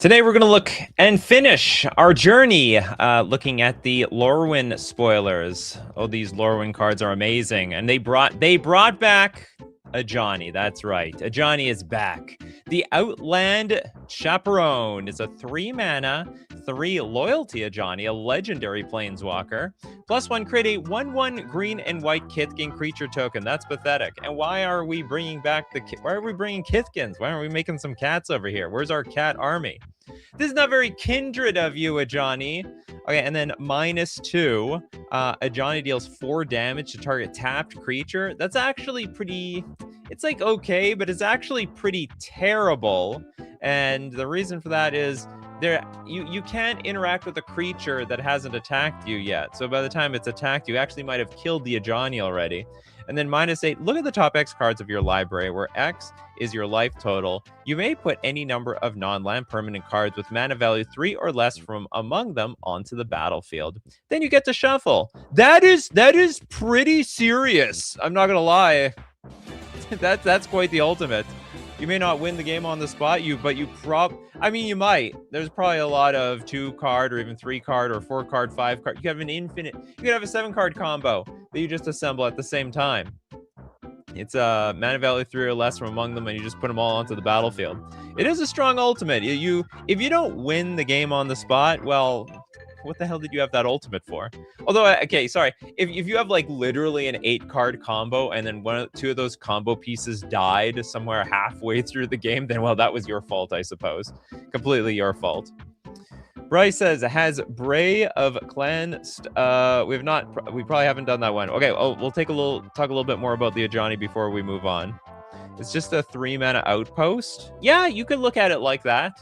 Today we're going to look and finish our journey looking at the Lorwyn spoilers. Oh, these Lorwyn cards are amazing. And they brought back Ajani. That's right. Ajani is back. The Outland Chaperone is a 3-mana, 3 loyalty Ajani, a legendary planeswalker. +1, create a 1/1 green and white Kithkin creature token. That's pathetic. And why are we bringing back why are we bringing Kithkins? Why aren't we making some cats over here? Where's our cat army? This is not very kindred of you, Ajani. Okay, and then -2. Ajani deals 4 damage to target tapped creature. That's actually pretty... It's like okay, but it's actually pretty terrible. And the reason for that is you can't interact with a creature that hasn't attacked you yet. So by the time it's attacked, you actually might have killed the Ajani already. And then -8, look at the top X cards of your library, where X is your life total. You may put any number of non-land permanent cards with mana value 3 or less from among them onto the battlefield. Then you get to shuffle. That is pretty serious. I'm not gonna lie. That's quite the ultimate. You may not win the game on the spot, but you might. There's probably a lot of 2-card or even 3-card or 4-card, 5-card. You have an infinite. You could have a 7-card combo that you just assemble at the same time. It's mana value 3 or less from among them, and you just put them all onto the battlefield. It is a strong ultimate. If you don't win the game on the spot, well, what the hell did you have that ultimate for? Although, okay, sorry. If you have like literally an 8-card combo and then 2 of those combo pieces died somewhere halfway through the game, then well, that was your fault, I suppose. Completely your fault. Bryce says, has Bray of Clan... we probably haven't done that one. Okay, we'll talk a little bit more about the Ajani before we move on. It's just a 3-mana outpost. Yeah, you could look at it like that.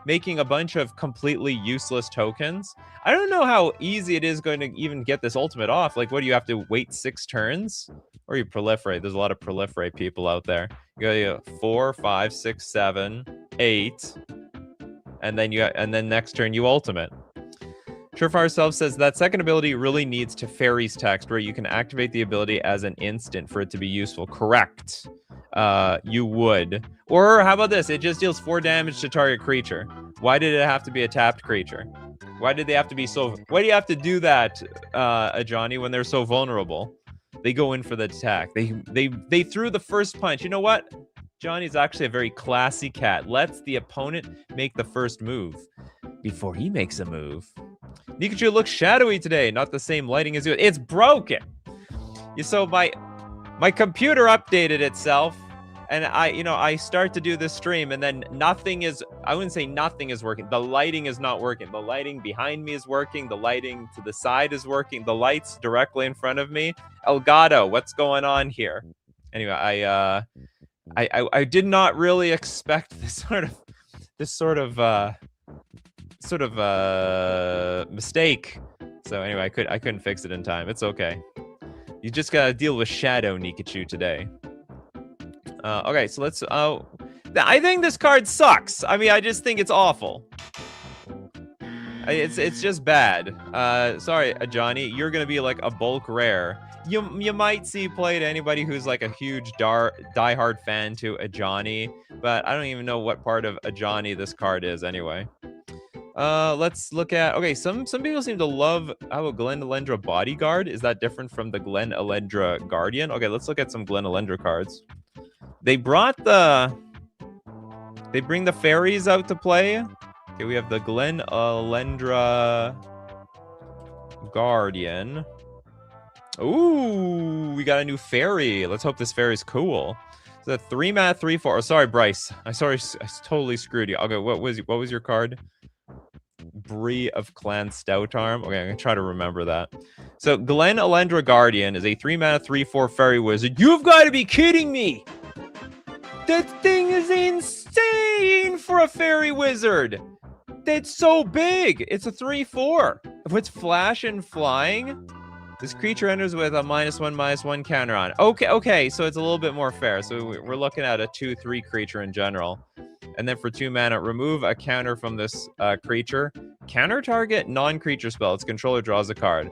Making a bunch of completely useless tokens. I don't know how easy it is going to even get this ultimate off. Like, what, do you have to wait 6 turns? Or you proliferate? There's a lot of proliferate people out there. You go 4, 5, 6, 7, 8. And then next turn you ultimate. Surefire Self says that second ability really needs Teferi's text, where you can activate the ability as an instant for it to be useful. Correct. You would. Or how about this? It just deals 4 damage to target creature. Why did it have to be a tapped creature? Why did they have to be so... Why do you have to do that, Ajani, when they're so vulnerable? They go in for the attack. They threw the first punch. You know what? Johnny's actually a very classy cat. Lets the opponent make the first move before he makes a move. Nikachu looks shadowy today. Not the same lighting as you. It's broken. So my computer updated itself, and I start to do this stream, and then nothing is... I wouldn't say nothing is working. The lighting is not working. The lighting behind me is working. The lighting to the side is working. The lights directly in front of me. Elgato, what's going on here? Anyway, I did not really expect this sort of mistake. So anyway, I couldn't fix it in time. It's okay. You just gotta deal with Shadow Nikachu today. Okay, so let's... I think this card sucks. I mean, I just think it's awful. It's just bad. Sorry, Ajani, you're gonna be like a bulk rare. You might see play to anybody who's like a huge diehard fan to Ajani, but I don't even know what part of Ajani this card is anyway. Let's look at... Okay, some people seem to love... How about Glen Elendra Bodyguard? Is that different from the Glen Elendra Guardian? Okay, let's look at some Glen Elendra cards. They bring the fairies out to play. Okay, we have the Glen Elendra Guardian. Ooh, we got a new fairy. Let's hope this fairy's cool. It's a 3-mana 3/4. Oh, sorry, Bryce. I totally screwed you. Okay, what was your card? Bree of Clan Stoutarm. Okay, I'm gonna try to remember that. So Glen Elendra Guardian is a 3-mana 3/4 fairy wizard. You've got to be kidding me! That thing is insane for a fairy wizard. That's so big. It's a 3/4. What's flash and flying? This creature enters with a -1/-1 counter on. Okay, so it's a little bit more fair. So we're looking at a 2/3 creature in general. And then for 2 mana, remove a counter from this creature. Counter target non-creature spell. Its controller draws a card.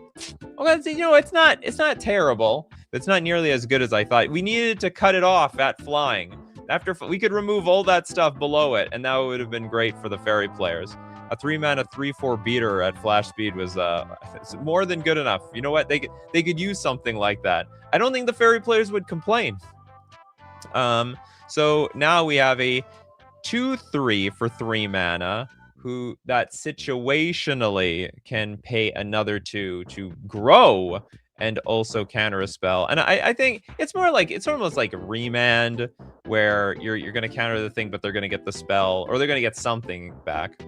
Okay, it's not terrible. It's not nearly as good as I thought. We needed to cut it off at flying. After we could remove all that stuff below it, and that would have been great for the fairy players. A 3-mana 3/4 beater at flash speed was more than good enough. You know what? They could use something like that. I don't think the fairy players would complain. So now we have a 2/3 for 3 mana, who that situationally can pay another 2 to grow and also counter a spell. And I think it's almost like a remand, where you're gonna counter the thing, but they're gonna get the spell, or they're gonna get something back.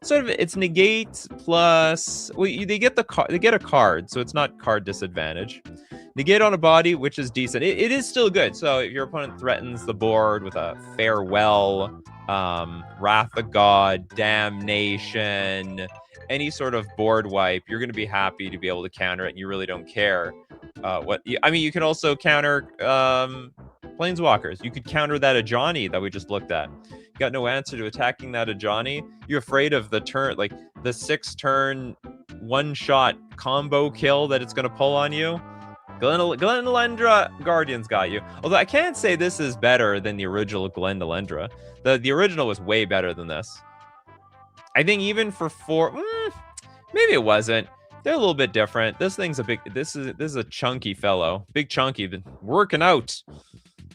Sort of, it's negate plus, well, they get a card, so it's not card disadvantage. Negate on a body, which is decent. It is still good. So if your opponent threatens the board with a farewell, Wrath of God, Damnation, any sort of board wipe, you're going to be happy to be able to counter it, and you really don't care you can also counter Planeswalkers. You could counter that Ajani that we just looked at. You got no answer to attacking that Ajani. You're afraid of the turn, like the 6-turn one-shot combo kill that it's going to pull on you. Glendalendra Guardian's got you. Although I can't say this is better than the original Glendalendra. The original was way better than this. I think even for 4, maybe it wasn't. They're a little bit different. This thing's a big. This is a chunky fellow, big chunky, been working out.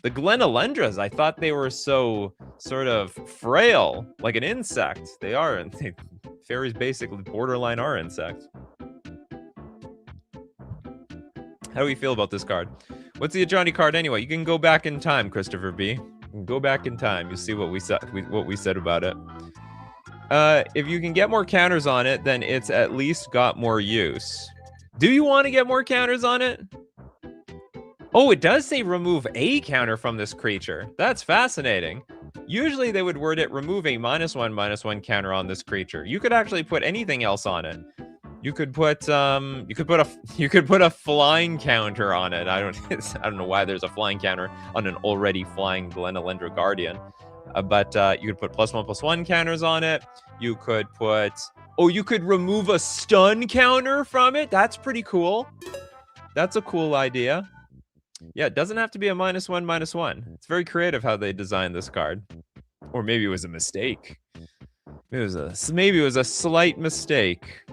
The Glendalendras, I thought they were so sort of frail, like an insect. They are, and fairies basically borderline are insects. How do we feel about this card? What's the Ajani card anyway? You can go back in time, Christopher B. You can go back in time. You see what we said about it. If you can get more counters on it, then it's at least got more use. Do you want to get more counters on it? Oh, it does say remove a counter from this creature. That's fascinating. Usually they would word it remove a -1/-1 counter on this creature. You could actually put anything else on it. You could put a flying counter on it. I don't know why there's a flying counter on an already flying Glendalendra Guardian. But you could put +1/+1 counters on it. You could put... Oh, you could remove a stun counter from it? That's pretty cool. That's a cool idea. Yeah, it doesn't have to be a -1/-1. It's very creative how they designed this card. Or maybe it was a mistake. Maybe it was a slight mistake.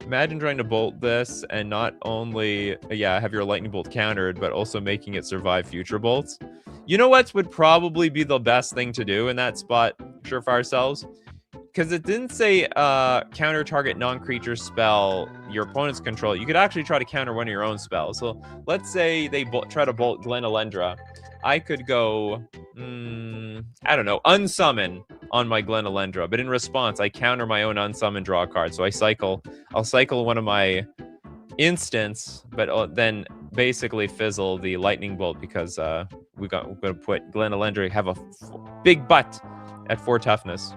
Imagine trying to bolt this and not only, have your lightning bolt countered, but also making it survive future bolts. You know what would probably be the best thing to do in that spot, Surefire Selves? Because it didn't say counter target non-creature spell your opponent's control. You could actually try to counter one of your own spells. So let's say they try to bolt Glendalendra. I could go, I don't know, unsummon on my Glendalendra. But in response, I counter my own unsummon draw card. So I'll cycle one of my instants, but then basically fizzle the lightning bolt because we're going to put Glendalendra have a big butt at 4 toughness.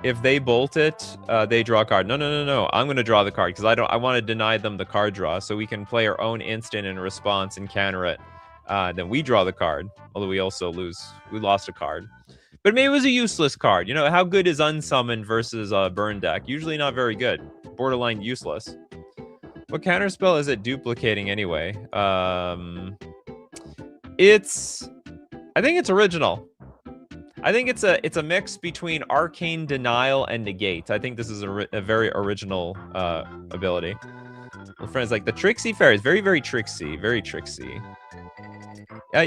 If they bolt it, they draw a card. No. I'm going to draw the card because I want to deny them the card draw, so we can play our own instant in response and counter it. Then we draw the card, although we also lose. We lost a card. But maybe it was a useless card. You know, how good is Unsummon versus a burn deck? Usually not very good. Borderline useless. What counterspell is it duplicating anyway? I think it's original. I think it's a mix between Arcane Denial and Negate. I think this is a very original ability. My friends like the Tricksy Fairies. Very, very tricksy. Very tricksy. No,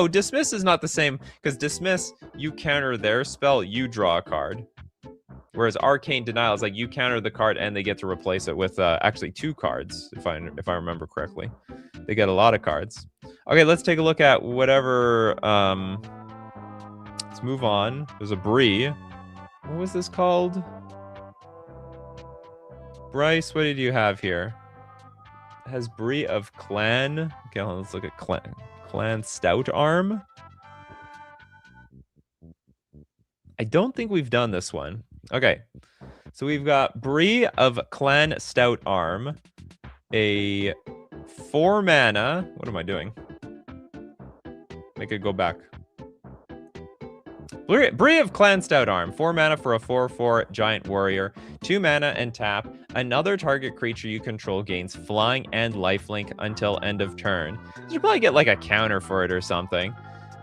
Dismiss is not the same, because Dismiss, you counter their spell, you draw a card. Whereas Arcane Denial is like you counter the card and they get to replace it with actually 2 cards, if I remember correctly. They get a lot of cards. Okay, let's take a look at whatever. Let's move on. There's a Bree. What was this called? Bryce, what did you have here? It has Bree of Clan. Okay, let's look at Clan Stout Arm. I don't think we've done this one. Okay, so we've got Bree of Clan Stout Arm, a 4 mana. What am I doing? Make it go back. Bree of Clan Stout Arm. 4 mana for a 4/4 giant warrior. 2 mana and tap. Another target creature you control gains flying and lifelink until end of turn. You should probably get like a counter for it or something.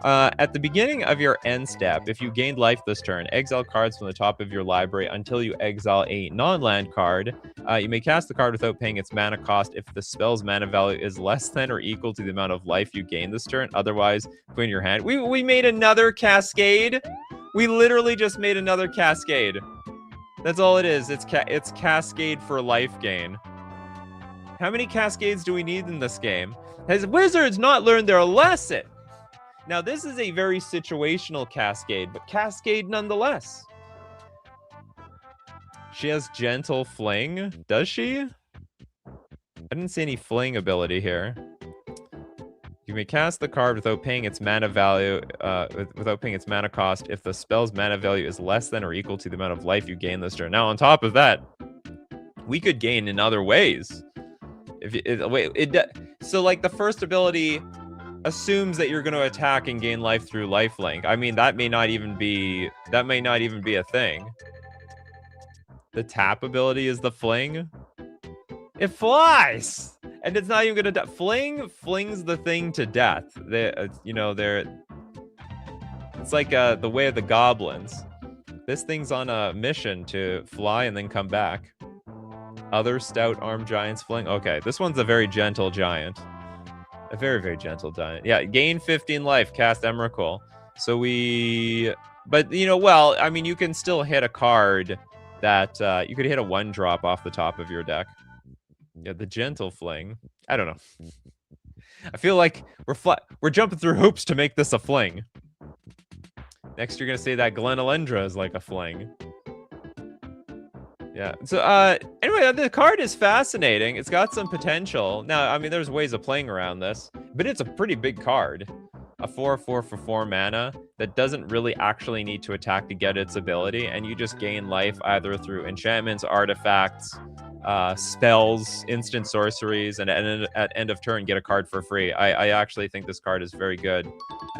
At the beginning of your end step, if you gained life this turn, exile cards from the top of your library until you exile a non-land card. You may cast the card without paying its mana cost if the spell's mana value is less than or equal to the amount of life you gain this turn. Otherwise, put in your hand. We made another cascade. We literally just made another cascade. That's all it is. It's cascade for life gain. How many cascades do we need in this game? Has Wizards not learned their lesson? Now, this is a very situational cascade, but cascade nonetheless. She has gentle fling. Does she? I didn't see any fling ability here. You may cast the card without paying its mana value, without paying its mana cost if the spell's mana value is less than or equal to the amount of life you gain this turn. Now, on top of that, we could gain in other ways. So like the first ability assumes that you're going to attack and gain life through lifelink. I mean, that may not even be a thing. The tap ability is the fling. It flies, and it's not even going to flings the thing to death. It's like the way of the goblins. This thing's on a mission to fly and then come back. Other stout arm giants fling. Okay, this one's a very gentle giant. A very, very gentle giant. Yeah, gain 15 life, cast Emrakul. So but well, I mean, you can still hit a card that you could hit a 1-drop off the top of your deck. Yeah, the gentle fling. I don't know. I feel like we're jumping through hoops to make this a fling. Next, you're gonna say that Glen Elendra is like a fling. Yeah. So anyway, the card is fascinating. It's got some potential. Now, I mean, there's ways of playing around this, but it's a pretty big card. A 4/4 for 4 mana that doesn't really actually need to attack to get its ability, and you just gain life either through enchantments, artifacts, spells, instant sorceries, and at end of turn get a card for free. I actually think this card is very good,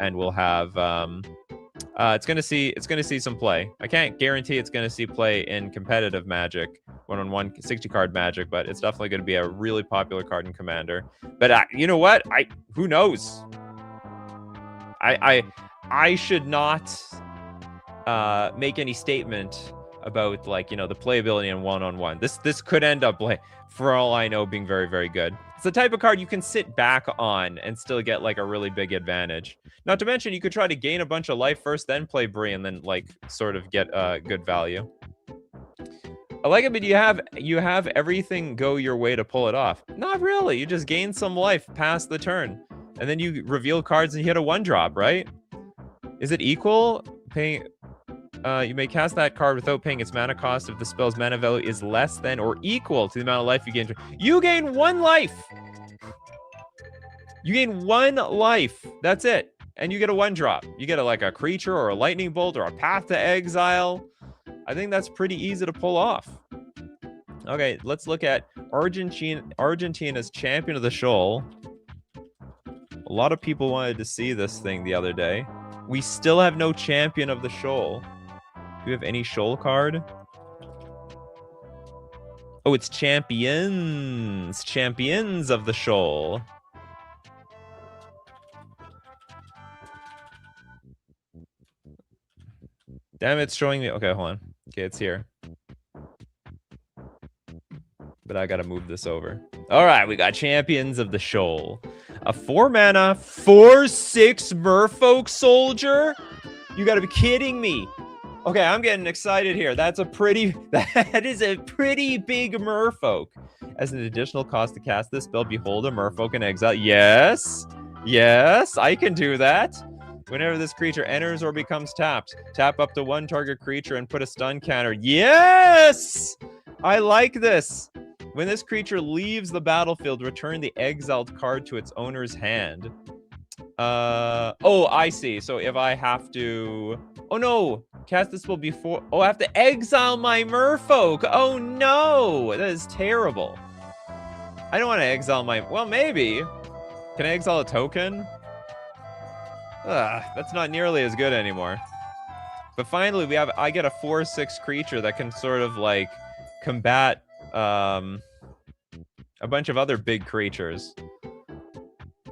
and will have it's gonna see some play. I can't guarantee it's gonna see play in competitive Magic, 1-on-1 60-card Magic, but it's definitely gonna be a really popular card in Commander. But you know what? Who knows? I should not make any statement about, like, the playability in 1-on-1. This could end up, like, for all I know, being very, very good. It's the type of card you can sit back on and still get like a really big advantage. Not to mention, you could try to gain a bunch of life first, then play Bree, and then like sort of get good value. I like it, but you have everything go your way to pull it off. Not really. You just gain some life past the turn, and then you reveal cards and you hit a 1-drop, right? Is it equal? You may cast that card without paying its mana cost if the spell's mana value is less than or equal to the amount of life you gain. You gain 1 life. You gain 1 life. That's it. And you get a 1-drop. You get like a creature or a lightning bolt or a path to exile. I think that's pretty easy to pull off. Okay, let's look at Argentina's Champion of the Shoal. A lot of people wanted to see this thing the other day. We still have no Champion of the Shoal. Do you have any Shoal card? Oh, it's Champions. Champions of the Shoal. Damn, it's showing me. Okay, hold on. Okay, it's here. But I gotta move this over. All right, we got Champions of the Shoal. A 4-mana, 4/6 Merfolk Soldier? You gotta be kidding me. Okay, I'm getting excited here. That is a pretty big Merfolk. As an additional cost to cast this spell, behold a Merfolk in exile. Yes, I can do that. Whenever this creature enters or becomes tapped, tap up to 1 target creature and put a stun counter. Yes! I like this. When this creature leaves the battlefield, return the exiled card to its owner's hand. Oh, I see. So if I have to... Oh, no. Cast this spell before... Oh, I have to exile my Merfolk. Oh, no. That is terrible. I don't want to exile my... Well, maybe. Can I exile a token? That's not nearly as good anymore. But finally, I get a 4/6 creature that can sort of like combat a bunch of other big creatures.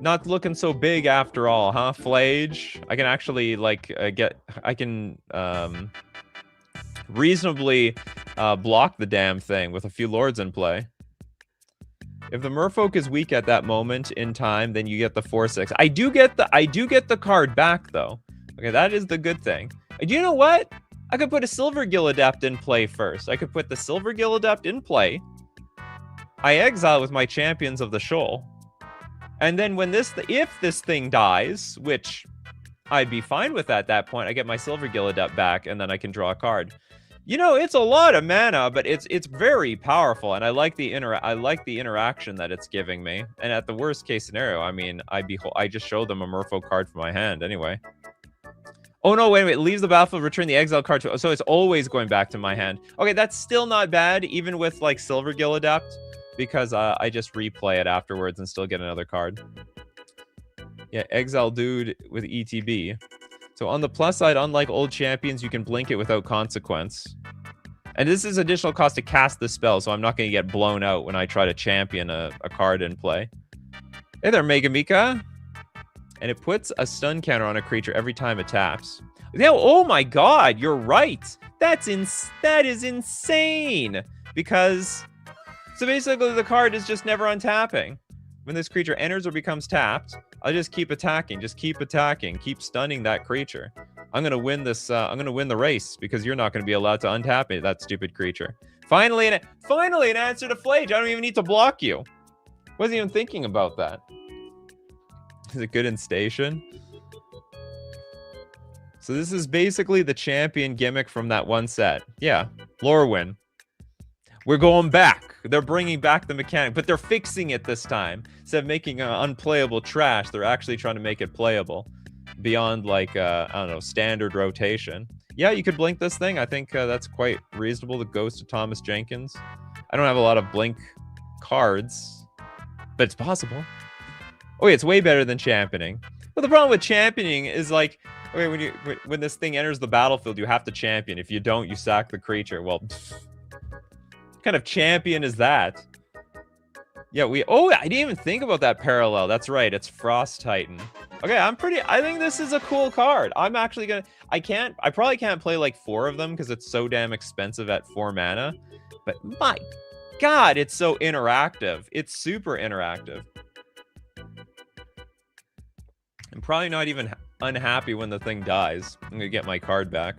Not looking so big after all, huh? Flage. I can actually like reasonably block the damn thing with a few lords in play. If the merfolk is weak at that moment in time, then you get the 4/6. I do get the card back though. Okay, that is the good thing. Do you know what? I could put a Silver Gill Adept in play first. I could put the Silver Gill Adept in play. I exile with my Champions of the Shoal. And then if this thing dies, which I'd be fine with at that point, I get my Silver Gill Adept back, and then I can draw a card. You know, it's a lot of mana, but it's very powerful, and I like the interaction that it's giving me. And at the worst case scenario, I mean, I just show them a Merfolk card from my hand anyway. Oh no, wait a minute, it leaves the battlefield, return the exile card to, so it's always going back to my hand. Okay, that's still not bad, even with like Silver Gill Adept, because I just replay it afterwards and still get another card. Yeah, exile dude with ETB. So on the plus side, unlike old champions, you can blink it without consequence. And this is additional cost to cast the spell, so I'm not going to get blown out when I try to champion a card in play. Hey there, Megamika. And it puts a stun counter on a creature every time it taps. Now, oh my god, you're right. That is insane. Because, so basically the card is just never untapping. When this creature enters or becomes tapped, I'll just keep attacking, keep stunning that creature. I'm gonna win this. I'm gonna win the race because you're not gonna be allowed to untap me, that stupid creature. Finally an answer to Flage. I don't even need to block you. Wasn't even thinking about that. Is it good in station? So this is basically the champion gimmick from that one set. Yeah, Lorwyn. We're going back. They're bringing back the mechanic, but they're fixing it this time. Instead of making unplayable trash, they're actually trying to make it playable beyond, like, I don't know, standard rotation. Yeah, you could blink this thing. I think that's quite reasonable. The Ghost of Thomas Jenkins. I don't have a lot of blink cards, but it's possible. Oh, yeah, it's way better than championing. But the problem with championing is, like, okay, when this thing enters the battlefield, you have to champion. If you don't, you sack the creature. Well, what kind of champion is that? Yeah, I didn't even think about that parallel. That's right, it's Frost Titan. Okay, I think this is a cool card. I'm actually gonna, I probably can't play like 4 of them because it's so damn expensive at 4 mana. But my god, it's so interactive. It's super interactive. I'm probably not even unhappy when the thing dies. I'm gonna get my card back.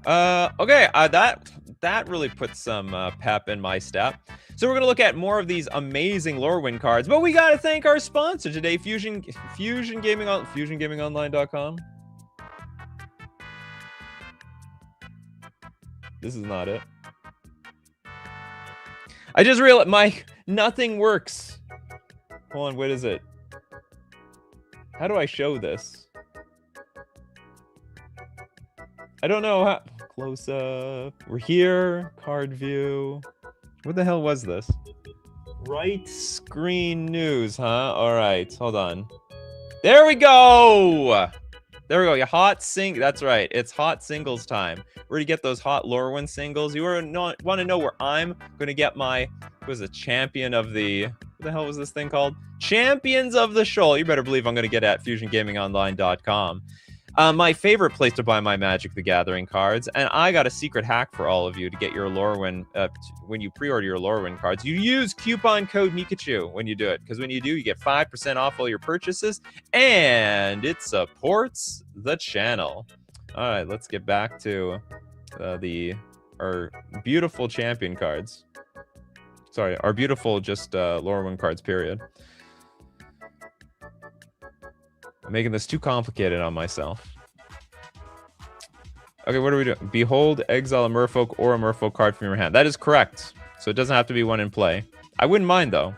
Okay, that really puts some pep in my step. So we're gonna look at more of these amazing Lorwyn cards, but we gotta thank our sponsor today, FusionGamingOnline.com. This is not it. I just realized nothing works. Hold on, what is it? How do I show this? I don't know how. Close up. We're here. Card view. What the hell was this? Right screen news, huh? All right, hold on. There we go. There we go. That's right. It's hot singles time. We're gonna get those hot Lorwyn singles. You want to know where I'm gonna get my champion of the, what the hell was this thing called? Champions of the Shoal. You better believe I'm gonna get it at FusionGamingOnline.com. My favorite place to buy my Magic the Gathering cards, and I got a secret hack for all of you to get your Lorwyn, when you pre-order your Lorwyn cards. You use coupon code Nikachu when you do it, because when you do, you get 5% off all your purchases, and it supports the channel. All right, let's get back to our beautiful champion cards. Sorry, our beautiful just Lorwyn cards, period. I'm making this too complicated on myself. Okay, what are we doing? Behold, exile a Merfolk or a Merfolk card from your hand. That is correct. So it doesn't have to be one in play. I wouldn't mind, though.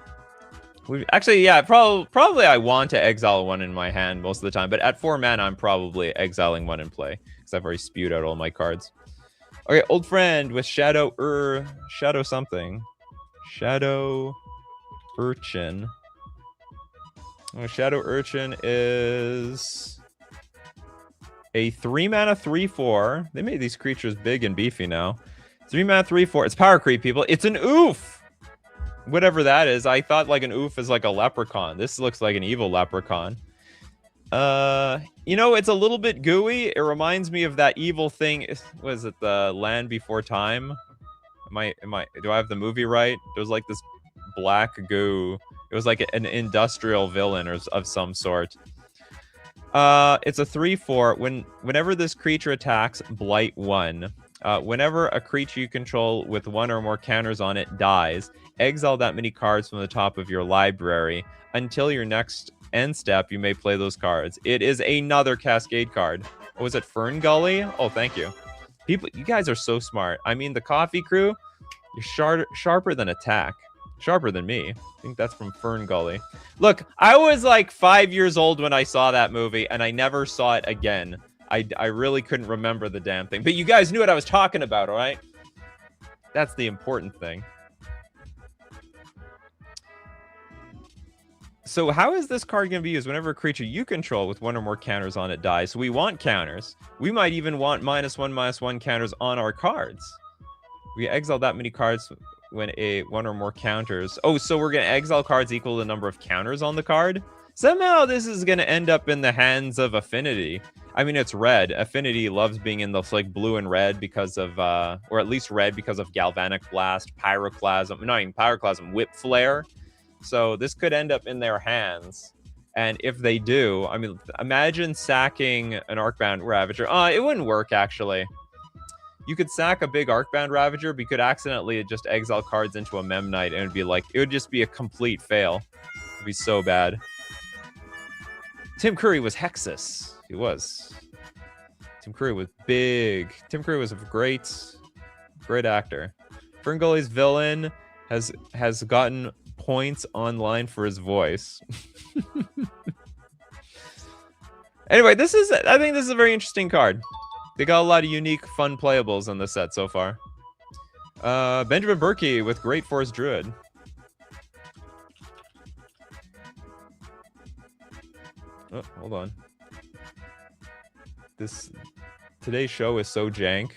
Actually, yeah, probably I want to exile one in my hand most of the time. But at 4 mana, I'm probably exiling one in play. Because I've already spewed out all my cards. Okay, old friend with Shadow something. Shadow Urchin. Oh, Shadow Urchin is A 3-mana 3/4. They made these creatures big and beefy now. 3-mana 3/4. It's power creep, people. It's an oof. Whatever that is. I thought like an oof is like a leprechaun. This looks like an evil leprechaun. You know, it's a little bit gooey. It reminds me of that evil thing. Was it the Land Before Time? Do I have the movie right? There was like this black goo. It was like an industrial villain of some sort. It's a 3/4. Whenever this creature attacks, blight 1. Whenever a creature you control with 1 or more counters on it dies, exile that many cards from the top of your library. Until your next end step, you may play those cards. It is another Cascade card. Oh, is it Fern Gully? Oh, thank you. People, you guys are so smart. I mean, the coffee crew, you're sharper than Attack. Sharper than me. I think that's from Fern Gully. Look, I was like 5 years old when I saw that movie, and I never saw it again. I really couldn't remember the damn thing. But you guys knew what I was talking about, all right? That's the important thing. So how is this card going to be used? Whenever a creature you control with 1 or more counters on it dies. So we want counters. We might even want -1/-1 counters on our cards. We exile that many cards when 1 or more counters. Oh, so we're going to exile cards equal to the number of counters on the card? Somehow this is going to end up in the hands of Affinity. I mean, it's red. Affinity loves being in those like blue and red because of, or at least red because of Galvanic Blast, Pyroclasm, not even Pyroclasm, Whip Flare. So this could end up in their hands. And if they do, I mean, imagine sacking an Arcbound Ravager. It wouldn't work, actually. You could sack a big Arcbound Ravager, but you could accidentally just exile cards into a Memnite, and it'd be like, it would just be a complete fail. It'd be so bad. Tim Curry was Hexus. He was. Tim Curry was big. Tim Curry was a great actor. Ferngully's villain has gotten points online for his voice. Anyway, I think this is a very interesting card. They got a lot of unique, fun playables in the set so far. Benjamin Berkey with Great Forest Druid. Oh, hold on. Today's show is so jank,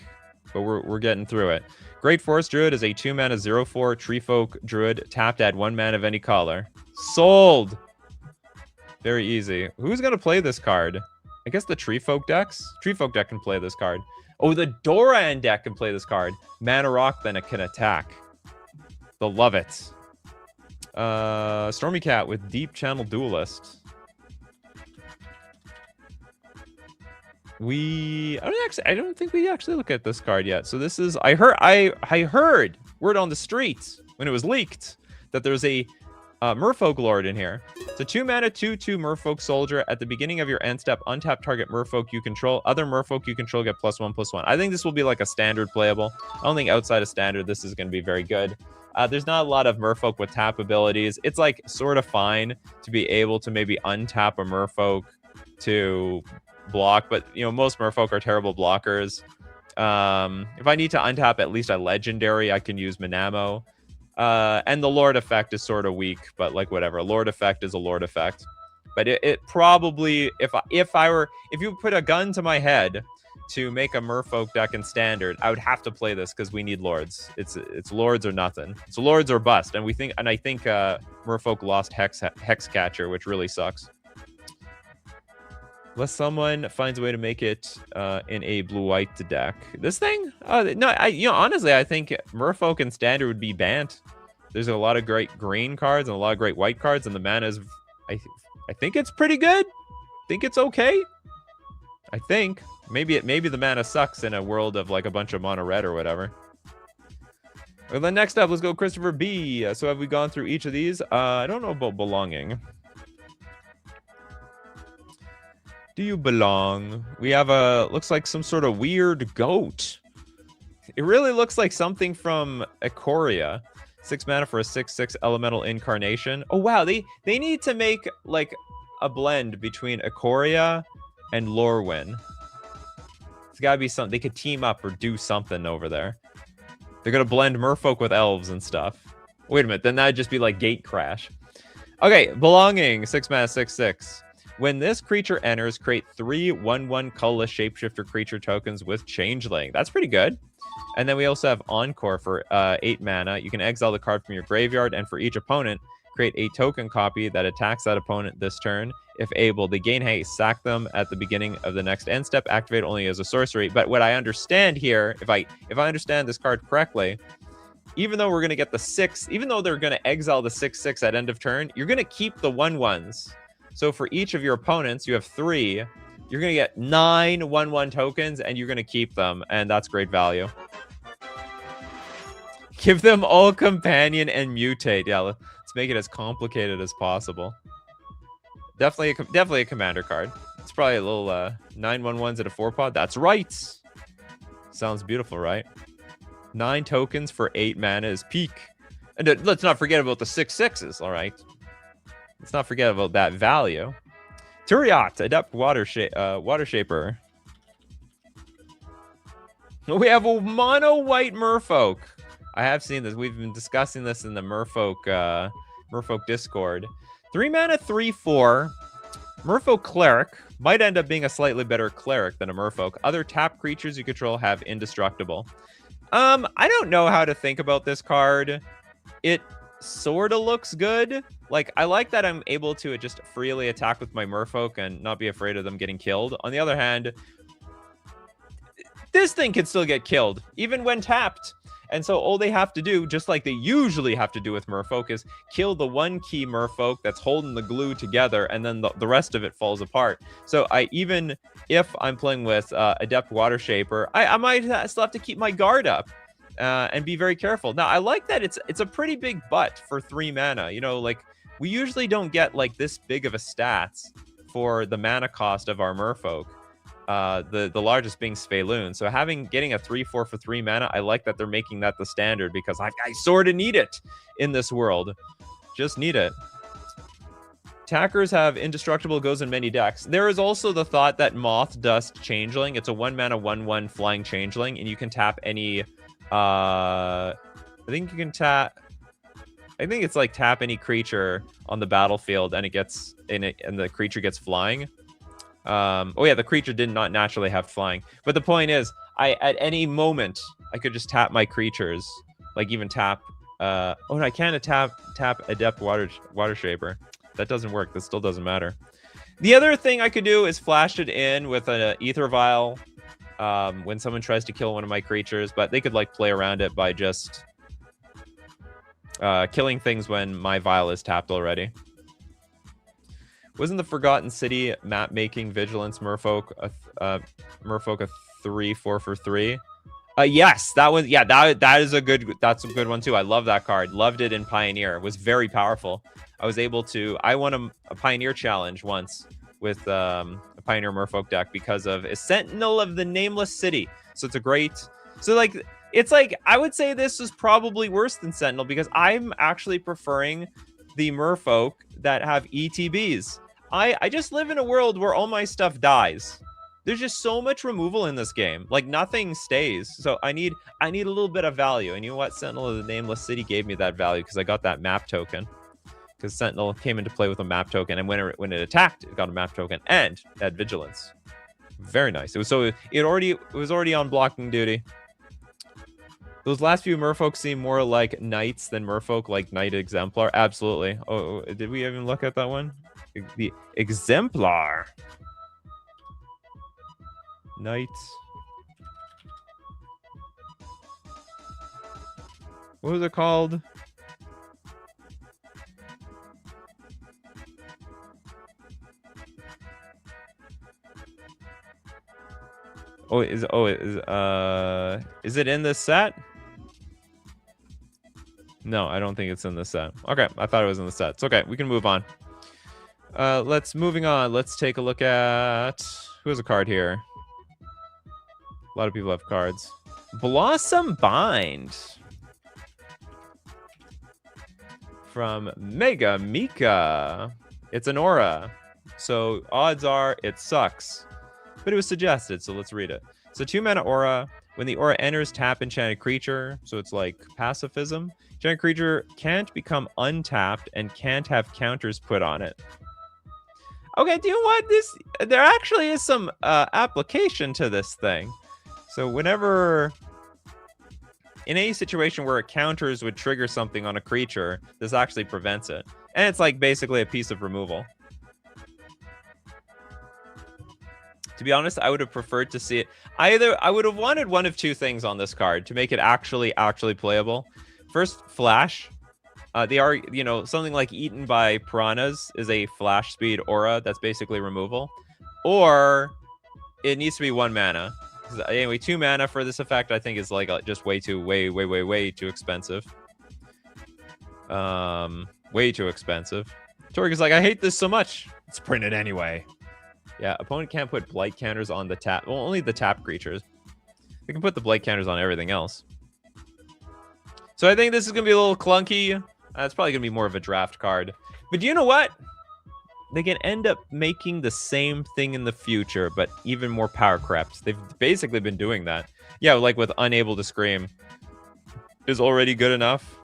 but we're getting through it. Great Forest Druid is a 2-mana 0/4 Treefolk Druid. Tapped, add 1 mana of any color. Sold! Very easy. Who's going to play this card? I guess the Treefolk decks? Treefolk deck can play this card. Oh, the Doran deck can play this card. Mana Rock, then it can attack. They'll love it. Stormy Cat with Deep Channel Duelist. I don't think we actually look at this card yet. So this is, I heard word on the streets when it was leaked that there's a Merfolk Lord in here. It's a 2-mana 2/2 Merfolk Soldier. At the beginning of your end step, untap target Merfolk you control. Other Merfolk you control get +1/+1. I think this will be like a standard playable. I don't think outside of standard this is going to be very good. There's not a lot of Merfolk with tap abilities. It's like sort of fine to be able to maybe untap a Merfolk to block, but you know, most Merfolk are terrible blockers. If I need to untap at least a legendary, I can use Manamo. And the Lord effect is sort of weak, but like whatever. Lord effect is a Lord effect. But it probably, if you put a gun to my head to make a Merfolk deck in standard, I would have to play this because we need Lords. It's Lords or nothing. It's Lords or bust. And I think Merfolk lost Hexcatcher, which really sucks. Unless someone finds a way to make it in a blue-white deck. This thing? Honestly, I think Merfolk and Standard would be banned. There's a lot of great green cards and a lot of great white cards, and the mana is... I think it's pretty good. I think it's okay. I think. Maybe the mana sucks in a world of like a bunch of mono red or whatever. Well, then next up, let's go Christopher B. So have we gone through each of these? I don't know about belonging. Do you belong? We have looks like some sort of weird goat. It really looks like something from Ikoria. 6 mana for a 6/6 elemental incarnation. Oh wow, they need to make like a blend between Ikoria and Lorwyn. It's gotta be something. They could team up or do something over there. They're gonna blend Merfolk with elves and stuff. Wait a minute, then that'd just be like Gate Crash. Okay, belonging, 6 mana 6/6. When this creature enters, create 3 1/1 colorless shapeshifter creature tokens with Changeling. That's pretty good. And then we also have Encore for 8 mana. You can exile the card from your graveyard, and for each opponent, create a token copy that attacks that opponent this turn. If able, they gain haste. Sack them at the beginning of the next end step. Activate only as a sorcery. But what I understand here, if I understand this card correctly, even though we're going to get the 6, even though they're going to exile the 6/6 at end of turn, you're going to keep the 1/1s. So for each of your opponents, you have 3. You're going to get 9 1/1 tokens, and you're going to keep them, and that's great value. Give them all companion and mutate. Yeah, let's make it as complicated as possible. Definitely a commander card. It's probably a little 9 1/1s at a 4-pod. That's right. Sounds beautiful, right? 9 tokens for 8 mana is peak. And let's not forget about the 6/6s, all right? Let's not forget about that value. Turiat, Adept Water Shaper. We have a mono white Merfolk. I have seen this. We've been discussing this in the Merfolk Discord. 3 mana, 3/4. Merfolk Cleric might end up being a slightly better cleric than a Merfolk. Other tap creatures you control have indestructible. I don't know how to think about this card. It sort of looks good. Like, I like that I'm able to just freely attack with my Merfolk and not be afraid of them getting killed. On the other hand, this thing can still get killed, even when tapped. And so all they have to do, just like they usually have to do with Merfolk, is kill the 1-key Merfolk that's holding the glue together, and then the rest of it falls apart. So even if I'm playing with Adept Water Shaper, I might still have to keep my guard up and be very careful. Now, I like that it's a pretty big butt for 3 mana. You know, like, we usually don't get like this big of a stats for the mana cost of our Merfolk. The largest being Sfealoon. So getting a 3/4 for 3 mana, I like that they're making that the standard, because I sort of need it in this world. Just need it. Attackers have indestructible, goes in many decks. There is also the thought that Moth Dust Changeling, it's a 1 mana 1/1 flying changeling, and you can tap any I think it's like tap any creature on the battlefield, and the creature gets flying. Oh yeah, the creature did not naturally have flying. But the point is, at any moment, I could just tap my creatures. Like, even tap... oh, no, I can't tap Adept Water Shaper. That doesn't work. That still doesn't matter. The other thing I could do is flash it in with an Ether Vial when someone tries to kill one of my creatures. But they could, like, play around it by just killing things when my Vial is tapped already. Wasn't the Forgotten City map-making Vigilance Merfolk a 3/4 for 3? Yes, that was, yeah, that's a good one too. I love that card. Loved it in Pioneer. It was very powerful. I won a Pioneer challenge once with a Pioneer Merfolk deck because of a Sentinel of the Nameless City. So it's like I would say this is probably worse than Sentinel, because I'm actually preferring the Merfolk that have ETBs. I just live in a world where all my stuff dies. There's just so much removal in this game. Like, nothing stays. So I need a little bit of value. And you know what? Sentinel of the Nameless City gave me that value, because I got that map token. Because Sentinel came into play with a map token, and when it attacked, it got a map token and had Vigilance. Very nice. It was already on blocking duty. Those last few Merfolk seem more like Knights than Merfolk, like Knight Exemplar. Absolutely. Oh, did we even look at that one? The Exemplar. Knights. What was it called? Is it in this set? No, I don't think it's in this set. Okay, I thought it was in the set. It's okay. We can move on. Moving on. Let's take a look at who has a card here. A lot of people have cards. Blossom Bind from Mega Mika. It's an aura, so odds are it sucks. But it was suggested, so let's read it. So 2 mana aura. When the aura enters, tap enchanted creature. So it's like pacifism. Enchanted creature can't become untapped and can't have counters put on it. Okay, do you know what? There actually is some application to this thing. So whenever in any situation where it counters would trigger something on a creature, this actually prevents it. And it's like basically a piece of removal. To be honest, I would have preferred to see it. I would have wanted one of two things on this card to make it actually playable. First, flash. They are, you know, something like Eaten by Piranhas is a flash speed aura that's basically removal. Or it needs to be 1 mana. Anyway, 2 mana for this effect, I think, is like just way too expensive. Way too expensive. Torg is like, I hate this so much. Let's print it anyway. Yeah, opponent can't put blight counters on the tap. Well, only the tap creatures. They can put the blight counters on everything else. So I think this is going to be a little clunky. It's probably going to be more of a draft card. But do you know what? They can end up making the same thing in the future, but even more power crept. They've basically been doing that. Yeah, like with Unable to Scream. Is already good enough?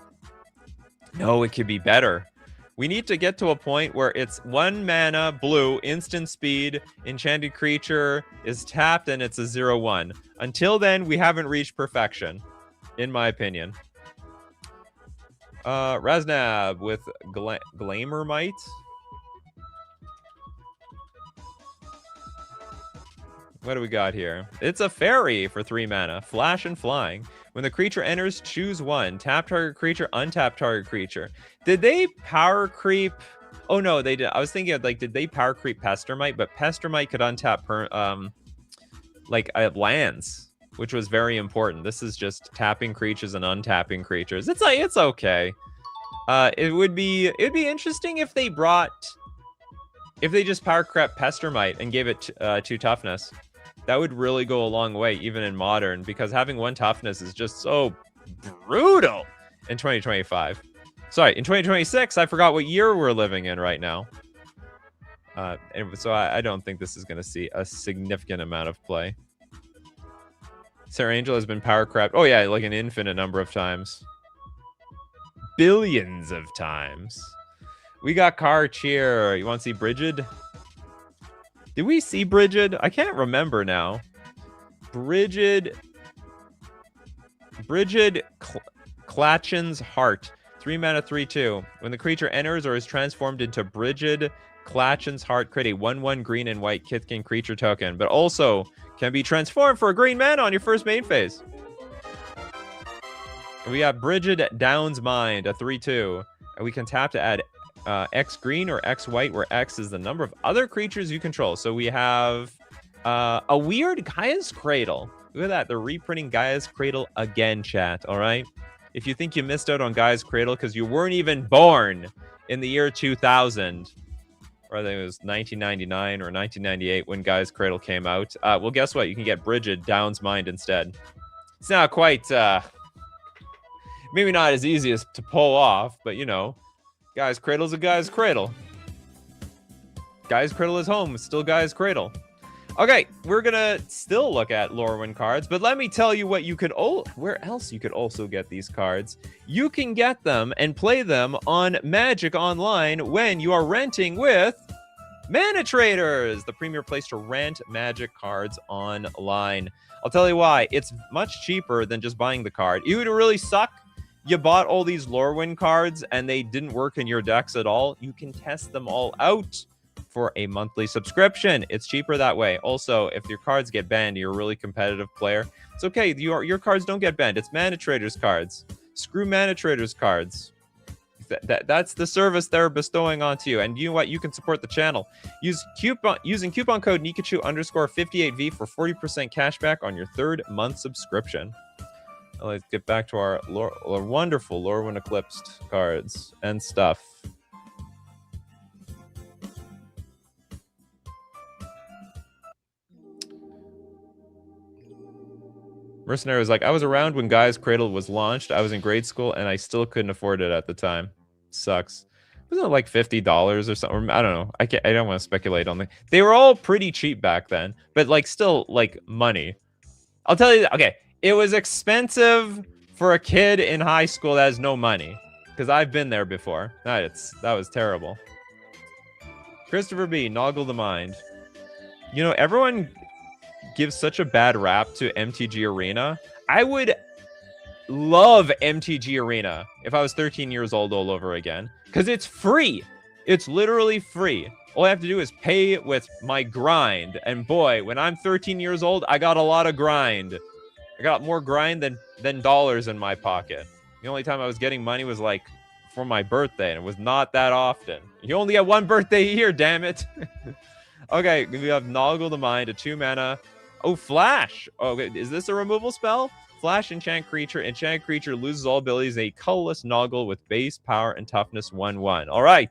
No, it could be better. We need to get to a point where it's 1 mana, blue, instant speed, enchanted creature is tapped, and it's a 0/1. Until then, we haven't reached perfection, in my opinion. Raznab with Glamourmite. What do we got here? It's a fairy for 3 mana. Flash and flying. When the creature enters, choose 1. Tap target creature, untap target creature. Did they power creep? Oh no, they did. I was thinking of, like, did they power creep Pestermite? But Pestermite could untap lands, which was very important. This is just tapping creatures and untapping creatures. It's like, it's okay. It would be interesting if they just power crept Pestermite and gave it 2 toughness. That would really go a long way, even in Modern, because having 1 toughness is just so brutal in 2025. Sorry, in 2026, I forgot what year we're living in right now. And so I don't think this is going to see a significant amount of play. Sarah Angel has been power crept. Oh yeah, like an infinite number of times. Billions of times. We got Car Cheer. You want to see Brigid? Did we see Brigid? I can't remember now. Brigid Klachen's Heart. 3 mana, 3/2. When the creature enters or is transformed into Brigid Klachen's Heart, create a 1/1 green and white Kithkin creature token, but also can be transformed for a green mana on your first main phase. And we got Brigid Down's Mind, a 3/2. And we can tap to add X green or X white, where X is the number of other creatures you control. So we have a weird Gaia's Cradle. Look at that. They're reprinting Gaia's Cradle again, chat. All right. If you think you missed out on Gaia's Cradle because you weren't even born in the year 2000, or I think it was 1999 or 1998 when Gaia's Cradle came out, well, guess what? You can get Brigid Down's Mind instead. It's not quite, maybe not as easy as to pull off, but you know, Gaia's Cradle's a Gaia's Cradle. Gaia's Cradle is home. It's still Gaia's Cradle. Okay, we're gonna still look at Lorwyn cards, but let me tell you what you could where else you could also get these cards. You can get them and play them on Magic Online when you are renting with Mana Traders, the premier place to rent Magic cards online. I'll tell you why. It's much cheaper than just buying the card. It would really suck. You bought all these Lorwyn cards and they didn't work in your decks at all. You can test them all out for a monthly subscription. It's cheaper that way. Also, if your cards get banned, you're a really competitive player. It's okay. Your cards don't get banned. It's Mana Traders cards. Screw Mana Traders cards. That's the service they're bestowing onto you. And you know what? You can support the channel. Using coupon code Nikachu_58V for 40% cashback on your 3rd month subscription. Let's get back to our wonderful Lorwyn Eclipsed cards and stuff. Mercenary was like, I was around when Gaia's Cradle was launched. I was in grade school and I still couldn't afford it at the time. Sucks. Wasn't it like $50 or something? I don't know. I don't want to speculate on them. They were all pretty cheap back then, but like still like money. I'll tell you, okay, it was expensive for a kid in high school that has no money, because I've been there before. That was terrible. Christopher B, Noggle the Mind. You know, everyone gives such a bad rap to MTG Arena. I would love MTG Arena if I was 13 years old all over again, because it's free. It's literally free. All I have to do is pay with my grind. And boy, when I'm 13 years old, I got a lot of grind. I got more grind than dollars in my pocket. The only time I was getting money was like for my birthday, and it was not that often. You only get one birthday a year, damn it. Okay, we have Noggle the Mind, a 2-mana. Oh, Flash. Oh, is this a removal spell? Flash enchant creature. Enchant creature loses all abilities. A colorless Noggle with base power and toughness 1/1. All right.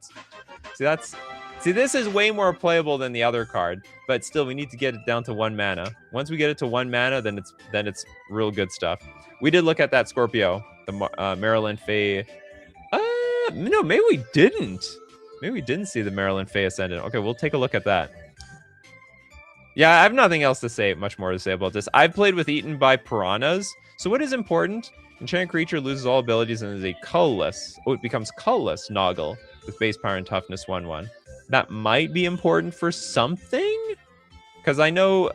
See, this is way more playable than the other card, but still, we need to get it down to 1 mana. Once we get it to 1 mana, then it's real good stuff. We did look at that Scorpio, the Maryland Fae. No, maybe we didn't. Maybe we didn't see the Maryland Fae Ascendant. Okay, we'll take a look at that. Yeah, I have nothing else to say, much more to say about this. I've played with Eaten by Piranhas. So what is important? Enchant creature loses all abilities and is a colorless. Oh, it becomes colorless Noggle with base power and toughness 1/1. That might be important for something? Because I know,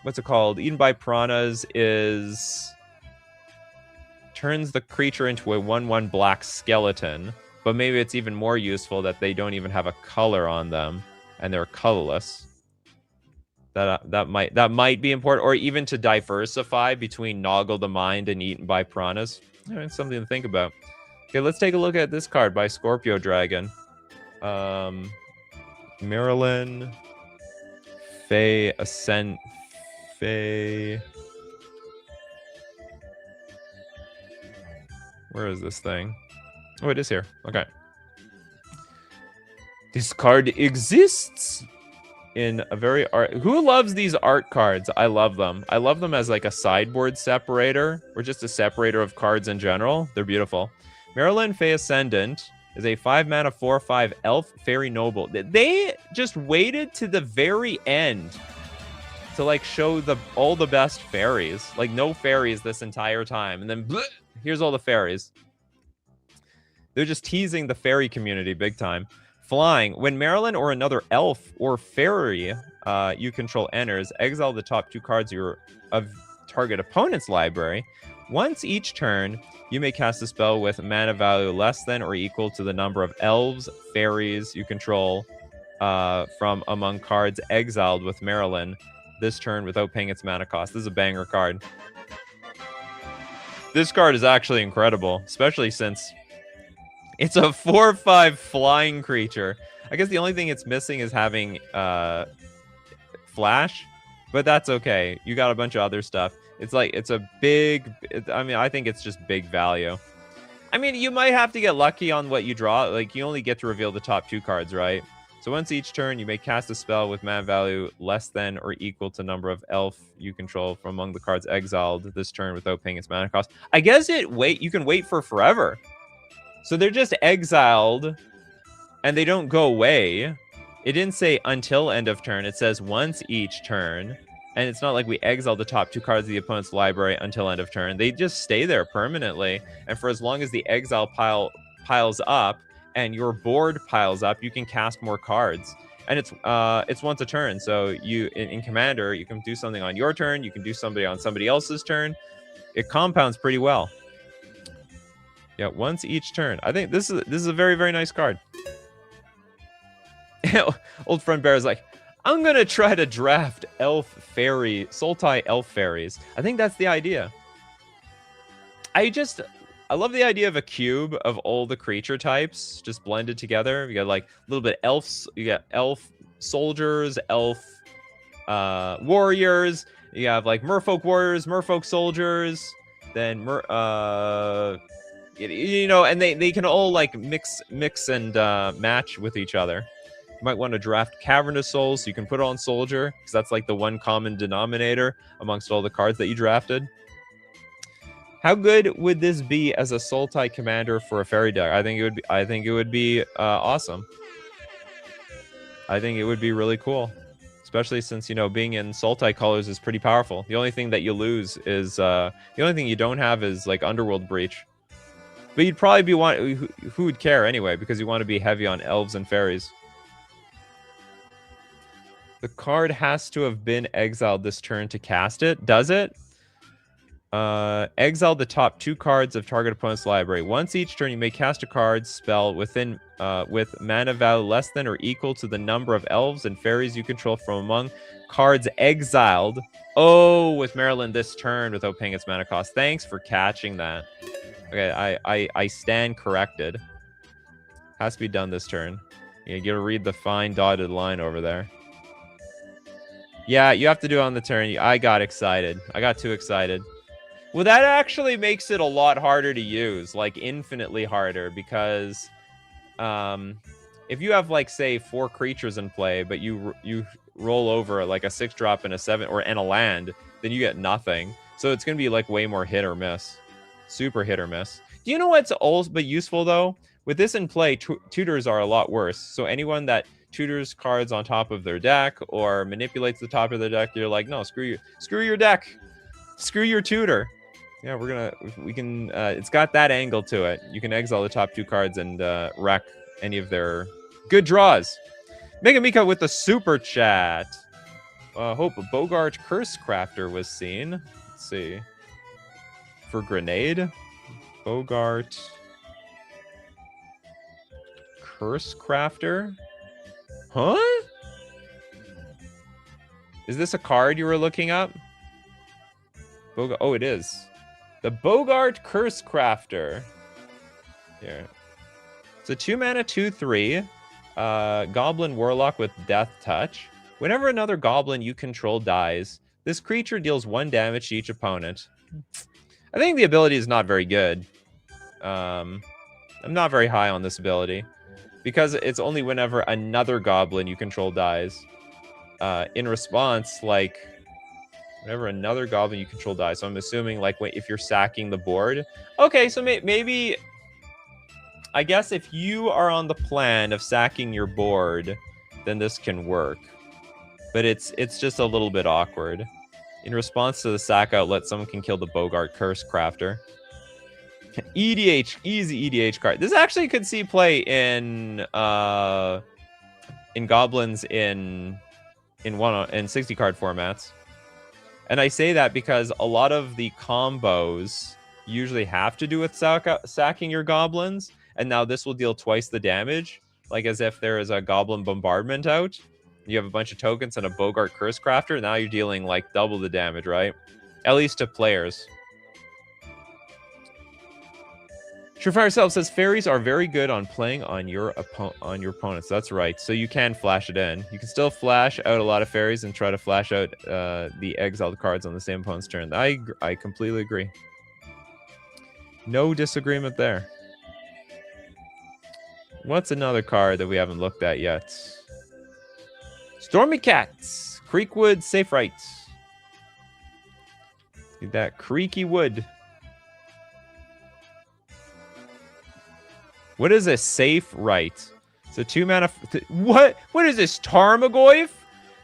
what's it called? Eaten by Piranhas is... turns the creature into a 1/1 black skeleton. But maybe it's even more useful that they don't even have a color on them. And they're colorless. That might be important, or even to diversify between Noggle the Mind and Eaten by Piranhas. It's something to think about. Okay, let's take a look at this card by Scorpio Dragon. Maryland Fae Ascent Fae. Where is this thing? Oh, it is here. Okay. This card exists in a very art... Who loves these art cards? I love them. I love them as like a sideboard separator or just a separator of cards in general. They're beautiful. Maryland Fae Ascendant is a 5-mana 4/5 elf fairy noble. They just waited to the very end to like show all the best fairies. Like no fairies this entire time. And then bleh, here's all the fairies. They're just teasing the fairy community big time. Flying. When Maryland or another elf or fairy you control enters, exile the top 2 cards of target opponent's library. Once each turn, you may cast a spell with mana value less than or equal to the number of elves, fairies you control from among cards exiled with Maryland this turn without paying its mana cost. This is a banger card. This card is actually incredible, especially since it's a 4/5 flying creature. I guess the only thing it's missing is having flash, but that's okay. You got a bunch of other stuff. It's like, it's a big... I mean, I think it's just big value. I mean, you might have to get lucky on what you draw. Like, you only get to reveal the top 2 cards, right? So once each turn, you may cast a spell with mana value less than or equal to number of elf you control from among the cards exiled this turn without paying its mana cost. I guess you can wait for forever. So they're just exiled, and they don't go away. It didn't say until end of turn. It says once each turn. And it's not like we exile the top 2 cards of the opponent's library until end of turn. They just stay there permanently. And for as long as the exile piles up and your board piles up, you can cast more cards. And it's once a turn. So you in Commander, you can do something on your turn. You can do something on somebody else's turn. It compounds pretty well. Yeah, once each turn. I think this is a very, very nice card. Old friend Bear is like, I'm gonna try to draft Sultai elf fairies. I think that's the idea. I love the idea of a cube of all the creature types just blended together. You got like a little bit elves. You got elf soldiers, elf warriors. You have like merfolk warriors, merfolk soldiers. Then you know, and they can all like mix and match with each other. You might want to draft Cavernous Souls so you can put on Soldier, because that's like the one common denominator amongst all the cards that you drafted. How good would this be as a Sultai commander for a fairy deck? I think it would be awesome. I think it would be really cool, especially since, you know, being in Sultai colors is pretty powerful. The only thing that you lose is the only thing you don't have is like Underworld Breach. But you'd probably be who would care anyway, because you want to be heavy on elves and fairies. The card has to have been exiled this turn to cast it. Does it? Exile the top 2 cards of target opponent's library. Once each turn, you may cast a card spell within with mana value less than or equal to the number of elves and fairies you control from among cards exiled. Oh, with Maryland this turn without paying its mana cost. Thanks for catching that. Okay, I stand corrected. Has to be done this turn. You gotta read the fine dotted line over there. Yeah, you have to do it on the turn. I got excited. I got too excited. Well, that actually makes it a lot harder to use, like infinitely harder, because if you have, like, say, 4 creatures in play, but you roll over like a 6-drop and a 7 and a land, then you get nothing. So it's gonna be like way more hit or miss, super hit or miss. Do you know what's also but useful though? With this in play, tutors are a lot worse. So anyone that tutors cards on top of their deck or manipulates the top of their deck, you're like, no, screw your deck, screw your tutor. Yeah, we can, it's got that angle to it. You can exile the top 2 cards and wreck any of their good draws. Mega Mika with the super chat. Hope a Bogart Curse Crafter was seen. Let's see. For Grenade. Bogart Curse Crafter. Huh? Is this a card you were looking up? Oh, it is. The Bogart Curse Crafter. Here. It's a 2-mana 2/3 Goblin Warlock with Death Touch. Whenever another goblin you control dies, this creature deals 1 damage to each opponent. I think the ability is not very good. I'm not very high on this ability because it's only whenever another goblin you control dies. In response, like, whenever another goblin you control dies. So I'm assuming, like, if you're sacking the board. Okay, so maybe... I guess if you are on the plan of sacking your board, then this can work. But it's just a little bit awkward. In response to the sack outlet, someone can kill the Bogart Curse Crafter. EDH, easy EDH card. This actually could see play in Goblins in 60 card formats. And I say that because a lot of the combos usually have to do with sacking your goblins. And now this will deal twice the damage, like as if there is a Goblin Bombardment out. You have a bunch of tokens and a Bogart Curse Crafter. Now you're dealing like double the damage, right? At least to players. Surefire Self says fairies are very good on playing on your opponents. That's right. So you can flash it in. You can still flash out a lot of fairies and try to flash out the exiled cards on the same opponent's turn. I completely agree. No disagreement there. What's another card that we haven't looked at yet? Stormy Cats. Creekwood Safe Right. Need that creaky wood. What is a Safe Right? So 2 mana... What? What is this? Tarmogoyf?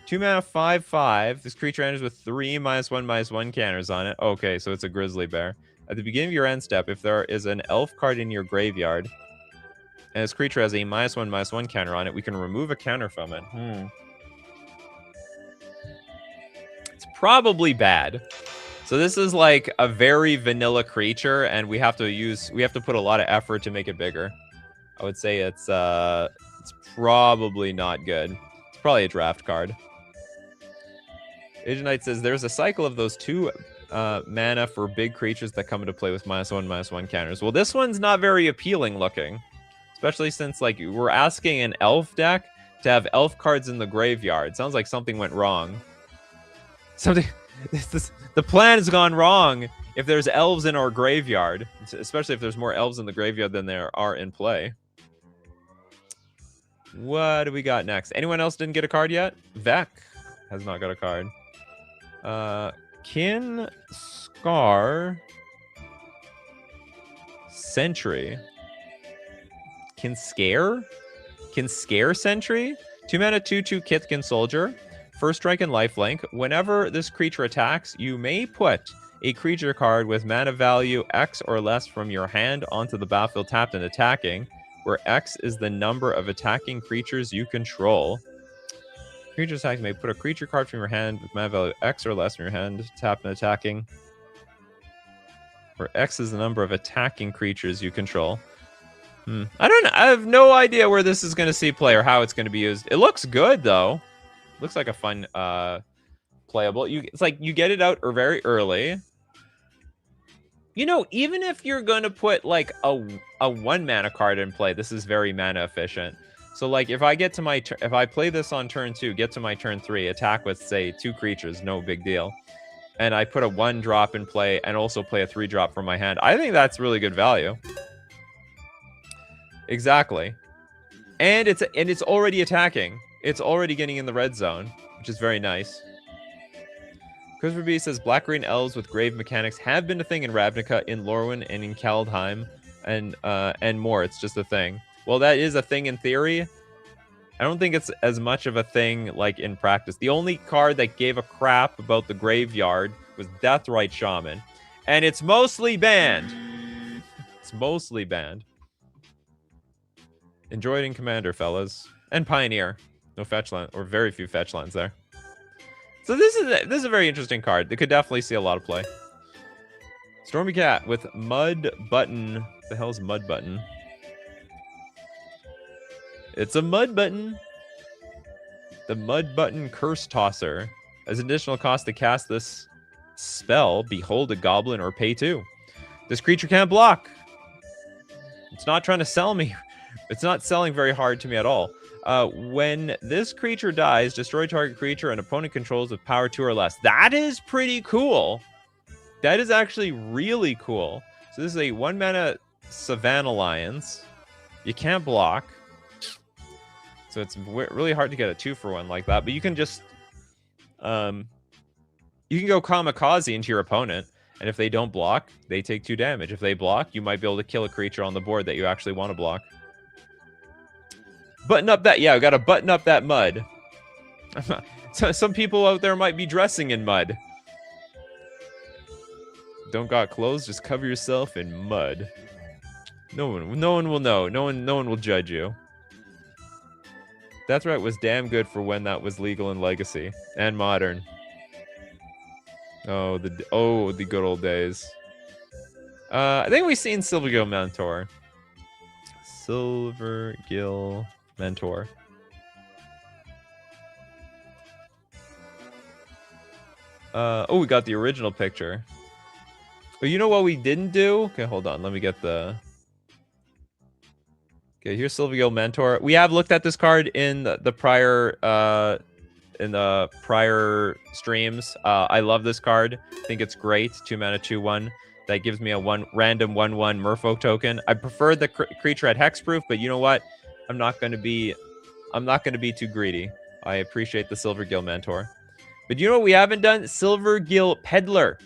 2 mana 5/5. This creature enters with 3 -1/1 counters on it. Okay, so it's a grizzly bear. At the beginning of your end step, if there is an elf card in your graveyard, and this creature has a -1/1 counter on it, we can remove a counter from it. It's probably bad. So this is like a very vanilla creature, and we have to put a lot of effort to make it bigger. I would say it's probably not good. It's probably a draft card. Agent Knight says there's a cycle of those 2 mana for big creatures that come into play with -1/1 counters. Well, this one's not very appealing looking. Especially since, like, we're asking an elf deck to have elf cards in the graveyard. Sounds like something went wrong. The plan has gone wrong if there's elves in our graveyard. Especially if there's more elves in the graveyard than there are in play. What do we got next? Anyone else didn't get a card yet? Vec has not got a card. Kin Scar Sentry. Kinskare Sentry. 2 mana 2/2 Kithkin Soldier. First strike and lifelink. Whenever this creature attacks, you may put a creature card with mana value X or less from your hand onto the battlefield tapped and attacking, where X is the number of attacking creatures you control. Creature attack may put a creature card from your hand with mana value X or less in your hand. Tap and attacking. Where X is the number of attacking creatures you control. I have no idea where this is going to see play or how it's going to be used. It looks good, though. Looks like a fun playable. It's like you get it out very early. You know, even if you're going to put like a 1 mana card in play, this is very mana efficient. So like if I get to my if I play this on turn 2, get to my turn 3, attack with say 2 creatures, no big deal. And I put a 1-drop in play and also play a 3-drop from my hand. I think that's really good value. Exactly. And it's already attacking. It's already getting in the red zone, which is very nice. Christopher B says black-green elves with grave mechanics have been a thing in Ravnica, in Lorwyn, and in Kaldheim, and more. It's just a thing. Well, that is a thing in theory. I don't think it's as much of a thing like in practice. The only card that gave a crap about the graveyard was Deathrite Shaman, and it's mostly banned. It's mostly banned. Enjoy it in Commander, fellas, and Pioneer. No fetch land, or very few fetch lands there. So this is a very interesting card. They could definitely see a lot of play. Stormy Cat with Mud Button. What the hell's Mud Button? It's a Mud Button. The Mud Button Curse Tosser. As additional cost to cast this spell, behold a goblin or pay 2. This creature can't block. It's not trying to sell me. It's not selling very hard to me at all. When this creature dies, destroy target creature an opponent controls with power 2 or less. That is pretty cool. That is actually really cool. So this is a 1-mana Savannah Lions. You can't block. So it's really hard to get a 2-for-1 like that. But you can just... you can go kamikaze into your opponent. And if they don't block, they take 2 damage. If they block, you might be able to kill a creature on the board that you actually want to block. Button up that... Yeah, we got to button up that mud. Some people out there might be dressing in mud. Don't got clothes, just cover yourself in mud. No one will know. No one will judge you. Deathrite was damn good for when that was legal in Legacy and Modern. Oh, the good old days. I think we've seen Silvergill Mentor. Silvergill Mentor. Oh, we got the original picture. But you know what we didn't do? Okay, hold on. Let me get the... Okay, here's Silvergill Mentor. We have looked at this card in the prior streams. I love this card. I think it's great. 2-mana, 2/1. That gives me a random 1/1 Merfolk token. I prefer the creature at hexproof, but you know what? I'm not going to be too greedy. I appreciate the Silvergill Mentor. But you know what we haven't done? Silvergill Peddler.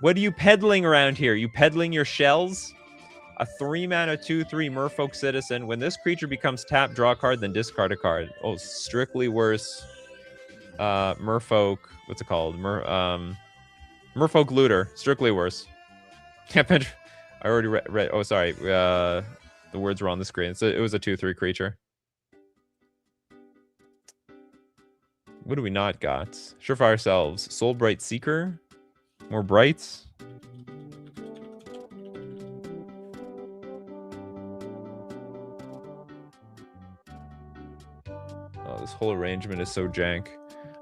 What are you peddling around here? You peddling your shells? A 3-mana 2/3 Merfolk Citizen. When this creature becomes tapped, draw a card, then discard a card. Oh, strictly worse. Merfolk. What's it called? Merfolk Looter. Strictly worse. I already read. Oh, sorry. The words were on the screen. So it was a 2/3 creature. What do we not got? Surefire Selves. Soulbright Seeker. More brights. Oh, this whole arrangement is so jank.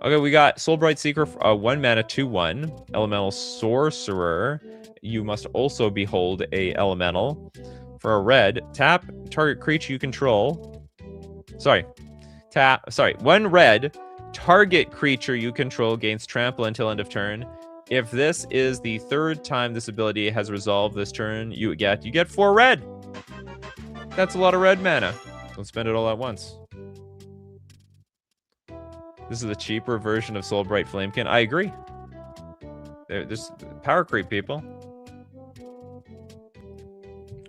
Okay, we got Soulbright Seeker, 1-mana 2/1 Elemental Sorcerer. You must also behold a elemental. For a red, tap target creature you control. Sorry, 1 red. Target creature you control gains trample until end of turn. If this is the 3rd time this ability has resolved this turn, you get 4 red. That's a lot of red mana. Don't spend it all at once. This is the cheaper version of Soulbright Flamekin. I agree. There's power creep, people.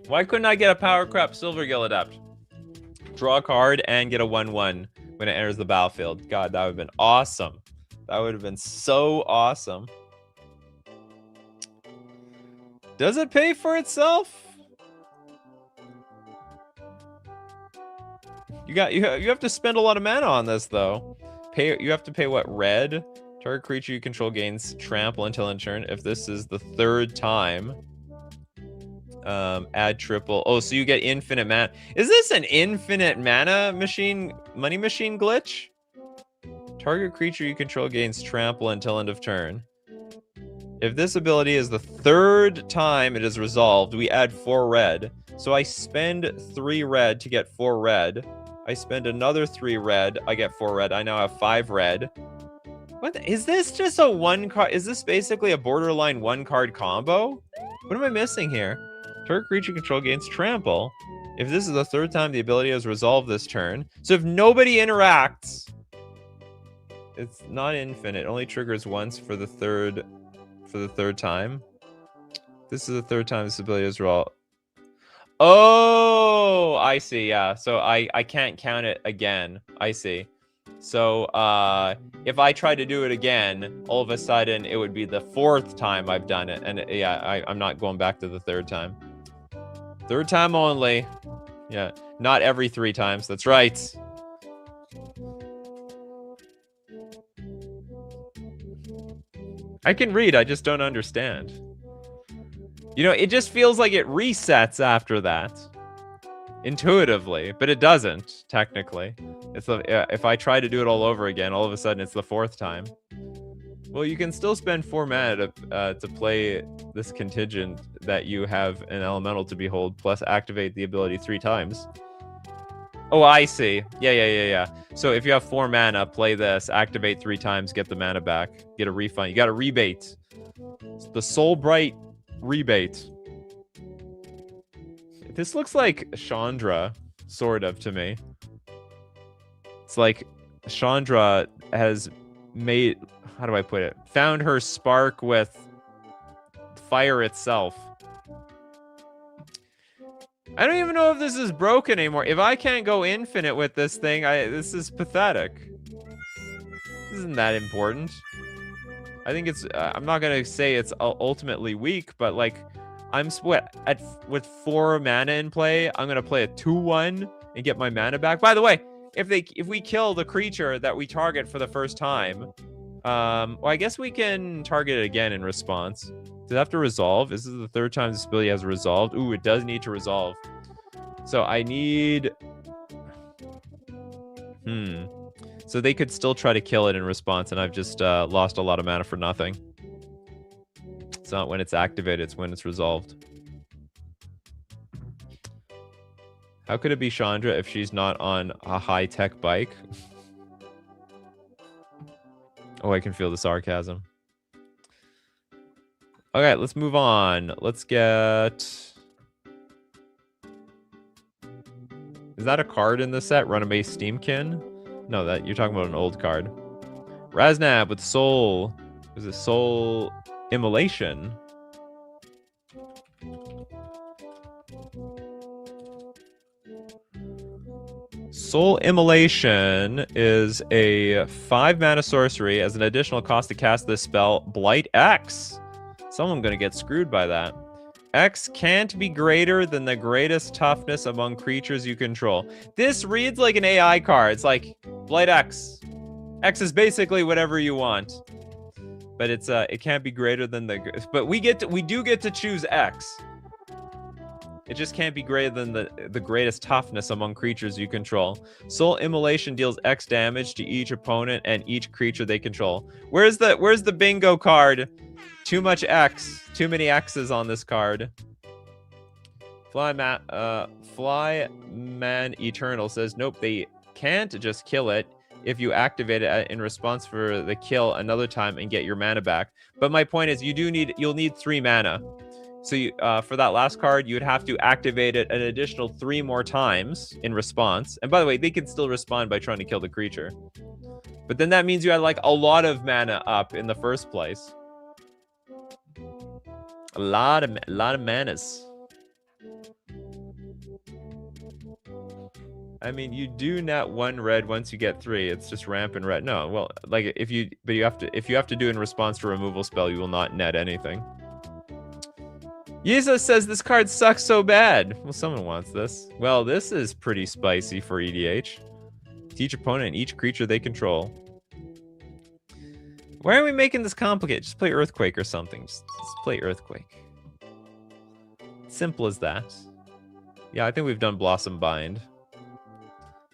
Why couldn't I get a power crap Silvergill Adept? Draw a card and get a 1/1 when it enters the battlefield. God, that would have been awesome. That would have been so awesome. Does it pay for itself? You have to spend a lot of mana on this though. You have to pay what? Red? Target creature you control gains trample until end turn. If this is the third time, add triple. Oh, so you get infinite mana. Is this an infinite mana machine, money machine glitch? Target creature you control gains trample until end of turn. If this ability is the third time it is resolved, we add 4 red. So I spend 3 red to get 4 red. I spend another 3 red, I get 4 red. I now have 5 red. Is this just a 1 card? Is this basically a borderline 1 card combo? What am I missing here? Target creature control gains trample. If this is the third time the ability is resolved this turn. So if nobody interacts, it's not infinite. It only triggers once for the third time. This is the third time this ability is resolved. Oh, I see. Yeah. So I can't count it again. I see. So if I try to do it again, all of a sudden it would be the 4th time I've done it. And yeah, I'm not going back to the 3rd time. 3rd time only. Yeah. Not every 3 times. That's right. I can read. I just don't understand. You know, it just feels like it resets after that. Intuitively, but it doesn't, technically. It's if I try to do it all over again, all of a sudden it's the 4th time. Well, you can still spend 4 mana to play this contingent that you have an elemental to behold, plus activate the ability 3 times. Oh, I see. Yeah. So if you have 4 mana, play this, activate 3 times, get the mana back, get a refund. You got a rebate. It's the Soulbright rebate. This looks like Chandra, sort of, to me. It's like Chandra has made, how do I put it? Found her spark with fire itself. I don't even know if this is broken anymore. If I can't go infinite with this thing, this is pathetic. This isn't that important. I think it's, I'm not going to say it's ultimately weak, but like, with 4 mana in play, I'm gonna play a 2/1 and get my mana back. By the way, if we kill the creature that we target for the first time, well, I guess we can target it again in response. Does it have to resolve? This is the 3rd time this ability has resolved. Ooh, it does need to resolve. So I need. So they could still try to kill it in response, and I've just lost a lot of mana for nothing. It's not when it's activated, it's when it's resolved. How could it be Chandra if she's not on a high-tech bike? Oh, I can feel the sarcasm. Okay, let's move on. Let's get... Is that a card in the set? Runaway Steamkin? No, that you're talking about an old card. Raznab with Soul. Is it Soul... Immolation. Soul Immolation is a 5 mana sorcery. As an additional cost to cast this spell, Blight X. Someone's gonna get screwed by that. X can't be greater than the greatest toughness among creatures you control. This reads like an AI card. It's like Blight X. X is basically whatever you want. But it's it can't be greater than the. But we do get to choose X. It just can't be greater than the greatest toughness among creatures you control. Soul Immolation deals X damage to each opponent and each creature they control. Where's the bingo card? Too much X. Too many X's on this card. Flyman Eternal says nope. They can't just kill it. If you activate it in response for the kill another time and get your mana back. But my point is you'll need 3 mana. So you, for that last card, you would have to activate it an additional 3 more times in response. And by the way, they can still respond by trying to kill the creature. But then that means you had like a lot of mana up in the first place. A lot of manas. I mean, you do net 1 red once you get 3. It's just rampant red. No, well, like if you have to do in response to a removal spell, you will not net anything. Yiza says this card sucks so bad. Well, someone wants this. Well, this is pretty spicy for EDH. Each opponent and each creature they control. Why are we making this complicated? Just play Earthquake or something. Just play Earthquake. Simple as that. Yeah, I think we've done Blossom Bind.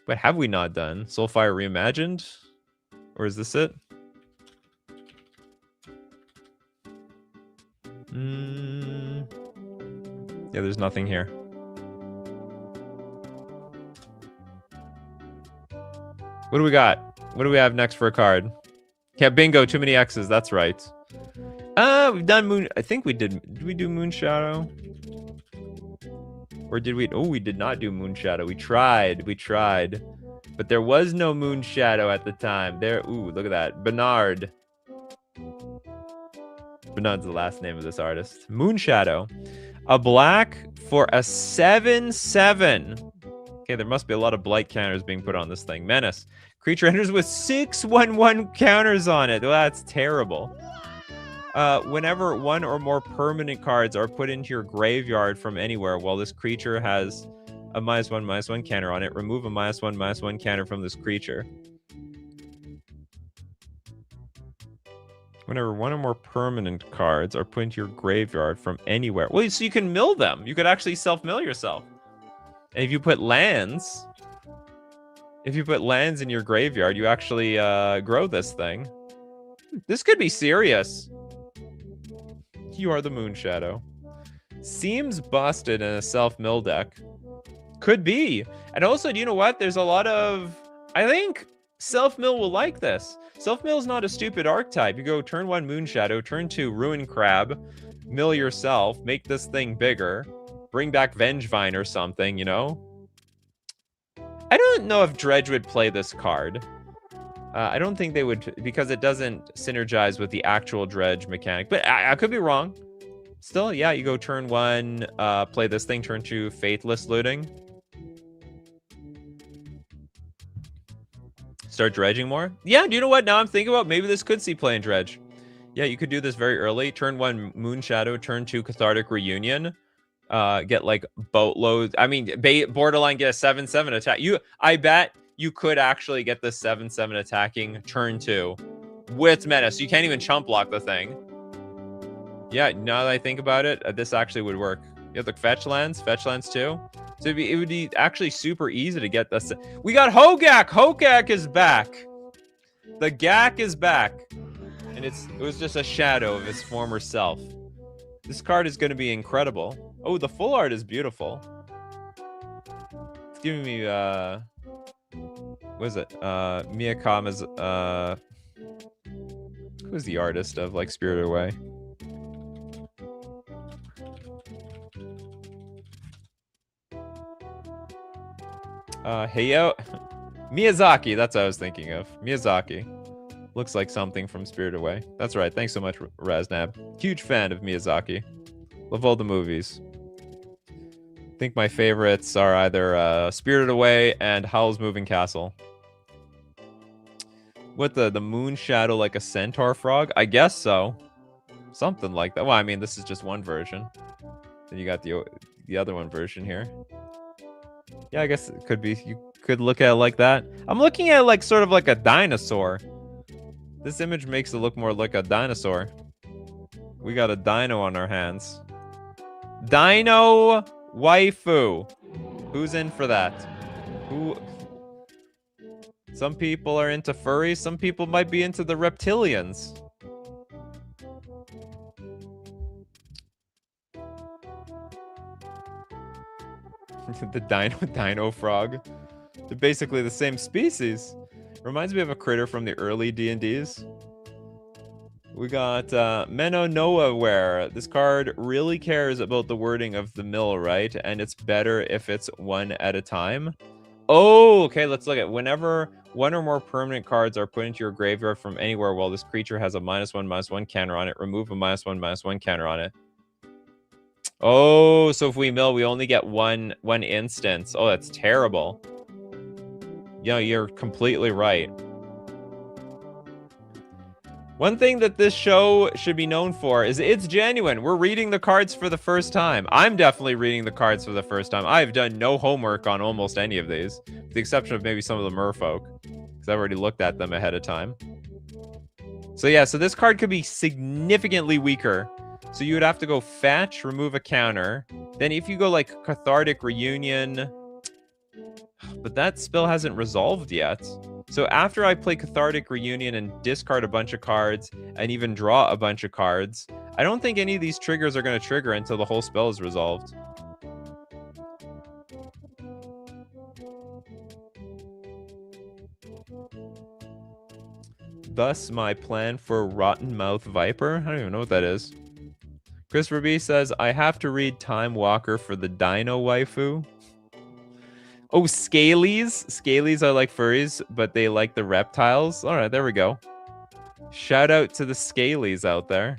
But have we not done Soulfire Reimagined? Or is this it? Yeah, there's nothing here. What do we got? What do we have next for a card? Yeah, bingo, too many X's. That's right. We've done Moon. I think we did. Did we do Moon Shadow? Or did we? Oh, we did not do Moon Shadow. We tried. We tried. But there was no Moon Shadow at the time. There. Ooh, look at that. Bernard. Bernard's the last name of this artist. Moon Shadow. A black for a 7/7. Okay, there must be a lot of blight counters being put on this thing. Menace. Creature enters with 6/1/1 counters on it. Well, that's terrible. Whenever one or more permanent cards are put into your graveyard from anywhere while this creature has a -1/-1 counter on it, remove a -1/-1 counter from this creature. Whenever one or more permanent cards are put into your graveyard from anywhere. Well, so you can mill them. You could actually self-mill yourself. And if you put lands... If you put lands in your graveyard, you actually grow this thing. This could be serious. You are the Moon Shadow. Seems busted in a self-mill deck. Could be. And also, do you know what? There's a lot of... I think self-mill will like this. Self-mill is not a stupid archetype. You go turn 1 Moon Shadow, turn 2 Ruin Crab, mill yourself, make this thing bigger, bring back Vengevine or something, you know? I don't know if Dredge would play this card. I don't think they would, because it doesn't synergize with the actual Dredge mechanic. But I could be wrong. Still, yeah, you go turn 1, play this thing, turn 2, Faithless Looting. Start dredging more? Yeah, do you know what? Now I'm thinking about maybe this could see play in Dredge. Yeah, you could do this very early. Turn 1 Moon Shadow, turn 2 Cathartic Reunion. Get like boatloads. I mean, borderline get a 7/7 attack. I bet you could actually get the 7/7 attacking turn 2 with Menace. You can't even chump block the thing. Yeah, now that I think about it, this actually would work. You have the fetch lands too. So it would be actually super easy to get this. We got Hogak. Hogak is back. The Gak is back, and it was just a shadow of his former self. This card is going to be incredible. Oh, the full art is beautiful. It's giving me, what is it? Miyakama's, who's the artist of, like, Spirited Away? Hayao... Miyazaki, that's what I was thinking of. Miyazaki. Looks like something from Spirited Away. That's right. Thanks so much, Raznab. Huge fan of Miyazaki. Love all the movies. I think my favorites are either Spirited Away and Howl's Moving Castle. What, the Moon Shadow like a centaur frog? I guess so. Something like that. Well, I mean, this is just one version. Then you got the other one version here. Yeah, I guess it could be. You could look at it like that. I'm looking at it like sort of like a dinosaur. This image makes it look more like a dinosaur. We got a dino on our hands. Dino waifu. Who's in for that? Who? Some people are into furries. Some people might be into the reptilians. The dino frog. They're basically the same species. Reminds me of a critter from the early D&Ds. We got Menno Nowhere. This card really cares about the wording of the mill, right? And it's better if it's one at a time. Oh, okay, let's look at whenever one or more permanent cards are put into your graveyard from anywhere while this creature has a -1/-1 counter on it, remove a -1/-1 counter on it. Oh, so if we mill, we only get one instance. Oh, that's terrible. Yeah, you're completely right. One thing that this show should be known for is it's genuine. We're reading the cards for the first time. I'm definitely reading the cards for the first time. I've done no homework on almost any of these, with the exception of maybe some of the merfolk, because I've already looked at them ahead of time. So yeah, so this card could be significantly weaker. So you would have to go fetch, remove a counter. Then if you go like Cathartic Reunion, but that spell hasn't resolved yet. So after I play Cathartic Reunion and discard a bunch of cards and even draw a bunch of cards, I don't think any of these triggers are going to trigger until the whole spell is resolved. Thus, my plan for Rotten Mouth Viper. I don't even know what that is. Christopher B says, I have to read Time Walker for the Dino Waifu. Oh, Scalies. Scalies are like furries, but they like the reptiles. All right, there we go. Shout out to the Scalies out there.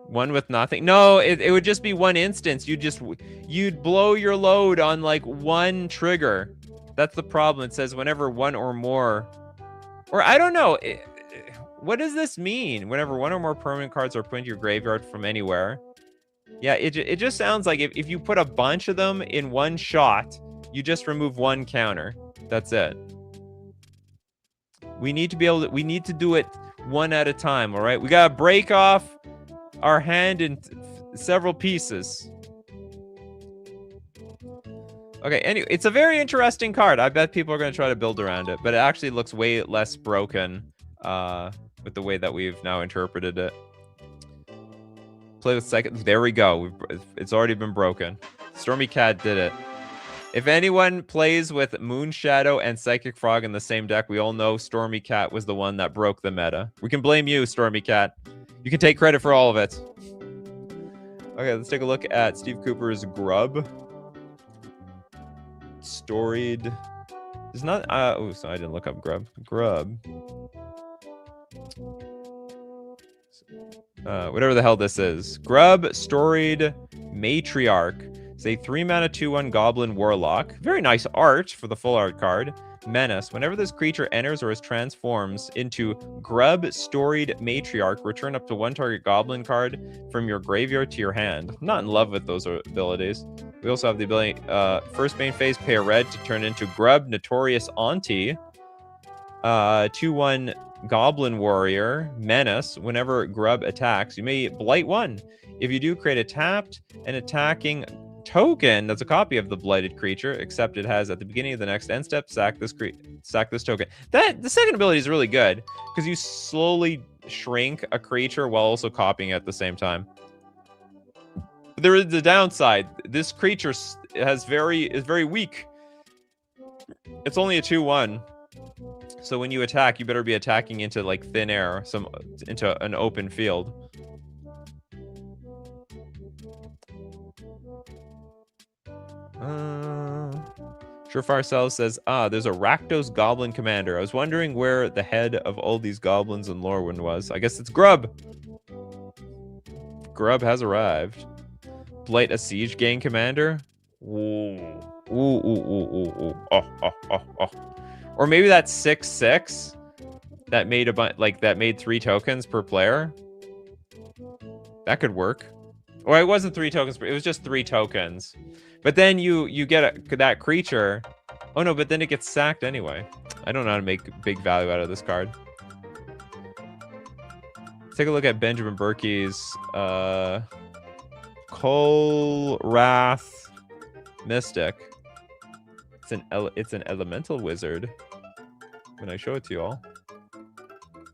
One with nothing. No, it would just be one instance. You'd blow your load on like one trigger. That's the problem. It says whenever one or more, or I don't know. What does this mean? Whenever one or more permanent cards are put into your graveyard from anywhere. Yeah, it just sounds like if you put a bunch of them in one shot, you just remove one counter. That's it. We need to be able to, we need to do it one at a time, all right? We got to break off our hand in several pieces. Okay, anyway, it's a very interesting card. I bet people are going to try to build around it, but it actually looks way less broken with the way that we've now interpreted it. Play with second. There we go. It's already been broken. Stormy Cat did it. If anyone plays with Moon Shadow and Psychic Frog in the same deck, we all know Stormy Cat was the one that broke the meta. We can blame you, Stormy Cat. You can take credit for all of it. Okay, let's take a look at Steve Cooper's Grub. Storied. There's not. Oh, so I didn't look up Grub. Grub. Whatever the hell this is. Grub, Storied Matriarch. It's a 3-mana 2/1 Goblin Warlock. Very nice art for the full art card. Menace. Whenever this creature enters or is transforms into Grub, Storied Matriarch, return up to one target Goblin card from your graveyard to your hand. I'm not in love with those abilities. We also have the ability, first main phase, pay a red to turn into Grub, Notorious Auntie. 2/1 Goblin Warrior, Menace. Whenever Grub attacks, you may blight one. If you do, create a tapped and attacking token that's a copy of the blighted creature, except it has at the beginning of the next end step, sack this token. The second ability is really good because you slowly shrink a creature while also copying it at the same time. There is the downside. This creature is very weak. It's only a 2/1. So when you attack, you better be attacking into like thin air, into an open field. Surefire Cells says, there's a Rakdos Goblin Commander. I was wondering where the head of all these goblins in Lorwyn was. I guess it's Grub. Grub has arrived. Blight a Siege Gang Commander. Ooh. Ooh, ooh, ooh, ooh, ooh. Oh. Or maybe that's 6/6 that made that made 3 tokens per player. That could work. Or it wasn't 3 tokens, it was just 3 tokens. But then you get that creature. Oh no, but then it gets sacked anyway. I don't know how to make big value out of this card. Let's take a look at Benjamin Berkey's Kol Wrath Mystic. It's an elemental wizard. When I show it to you all.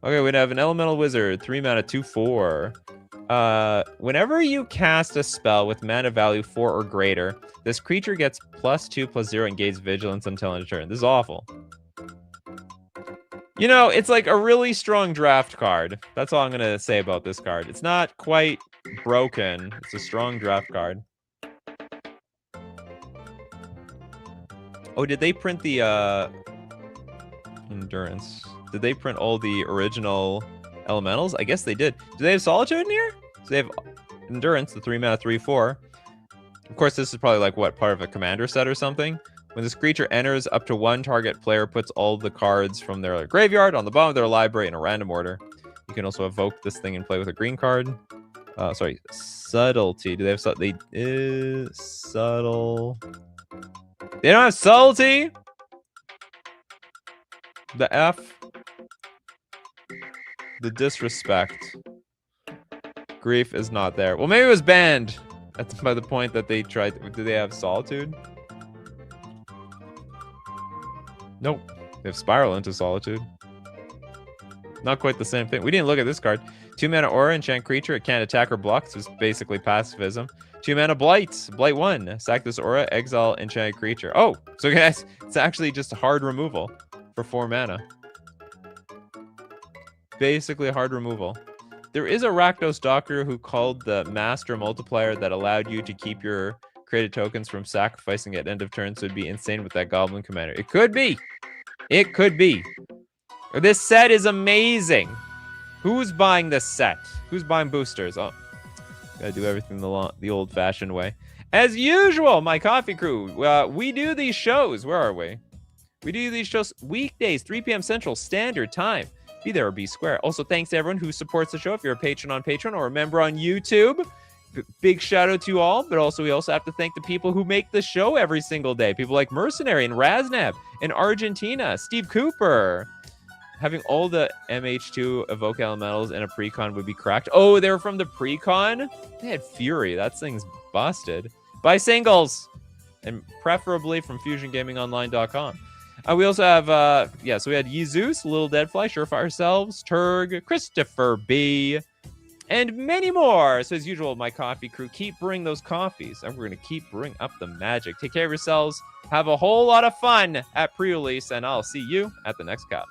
Okay, we have an elemental wizard, 3-mana 2/4. Whenever you cast a spell with mana value 4 or greater, this creature gets +2/+0 and gains vigilance until end of turn. This is awful. You know, it's like a really strong draft card. That's all I'm gonna say about this card. It's not quite broken. It's a strong draft card. Oh, did they print the Endurance? Did they print all the original elementals? I guess they did. Do they have Solitude in here? So they have Endurance, the 3-mana 3/4. Of course, this is probably like what, part of a commander set or something. When this creature enters, up to one target player puts all the cards from their graveyard on the bottom of their library in a random order. You can also evoke this thing and play with a green card. Sorry, Subtlety. Do they have subtle? Subtle. They don't have Subtlety. The F. The disrespect. Grief is not there. Well, maybe it was banned by the point that they tried. Do they have Solitude? Nope. They have Spiral into Solitude. Not quite the same thing. We didn't look at this card. 2-mana Aura, enchant creature. It can't attack or block, so it's basically pacifism. 2-mana Blight. Blight 1. Sack this Aura, exile enchanted creature. Oh, so guys, it's actually just hard removal for 4 mana. Basically hard removal. There is a Rakdos Doctor who called the Master Multiplier that allowed you to keep your created tokens from sacrificing at end of turn, so it'd be insane with that Goblin Commander. It could be. It could be. This set is amazing. Who's buying this set? Who's buying boosters? Oh, gotta do everything the old-fashioned way. As usual, my coffee crew, we do these shows. Where are we? We do these shows weekdays, 3 p.m. Central Standard Time. Be there or be square. Also, thanks to everyone who supports the show. If you're a patron on Patreon or a member on YouTube, big shout out to you all. But also, we also have to thank the people who make the show every single day. People like Mercenary and Raznab in Argentina, Steve Cooper. Having all the MH2 Evoke Elementals in a Precon would be cracked. Oh, they're from the Precon? They had Fury. That thing's busted. Buy singles. And preferably from FusionGamingOnline.com. We also have, so we had Yezus, Little Deadfly, Surefire Selves, Turg, Christopher B, and many more. So as usual, my coffee crew, keep bringing those coffees, and we're going to keep bringing up the magic. Take care of yourselves. Have a whole lot of fun at pre-release, and I'll see you at the next cup.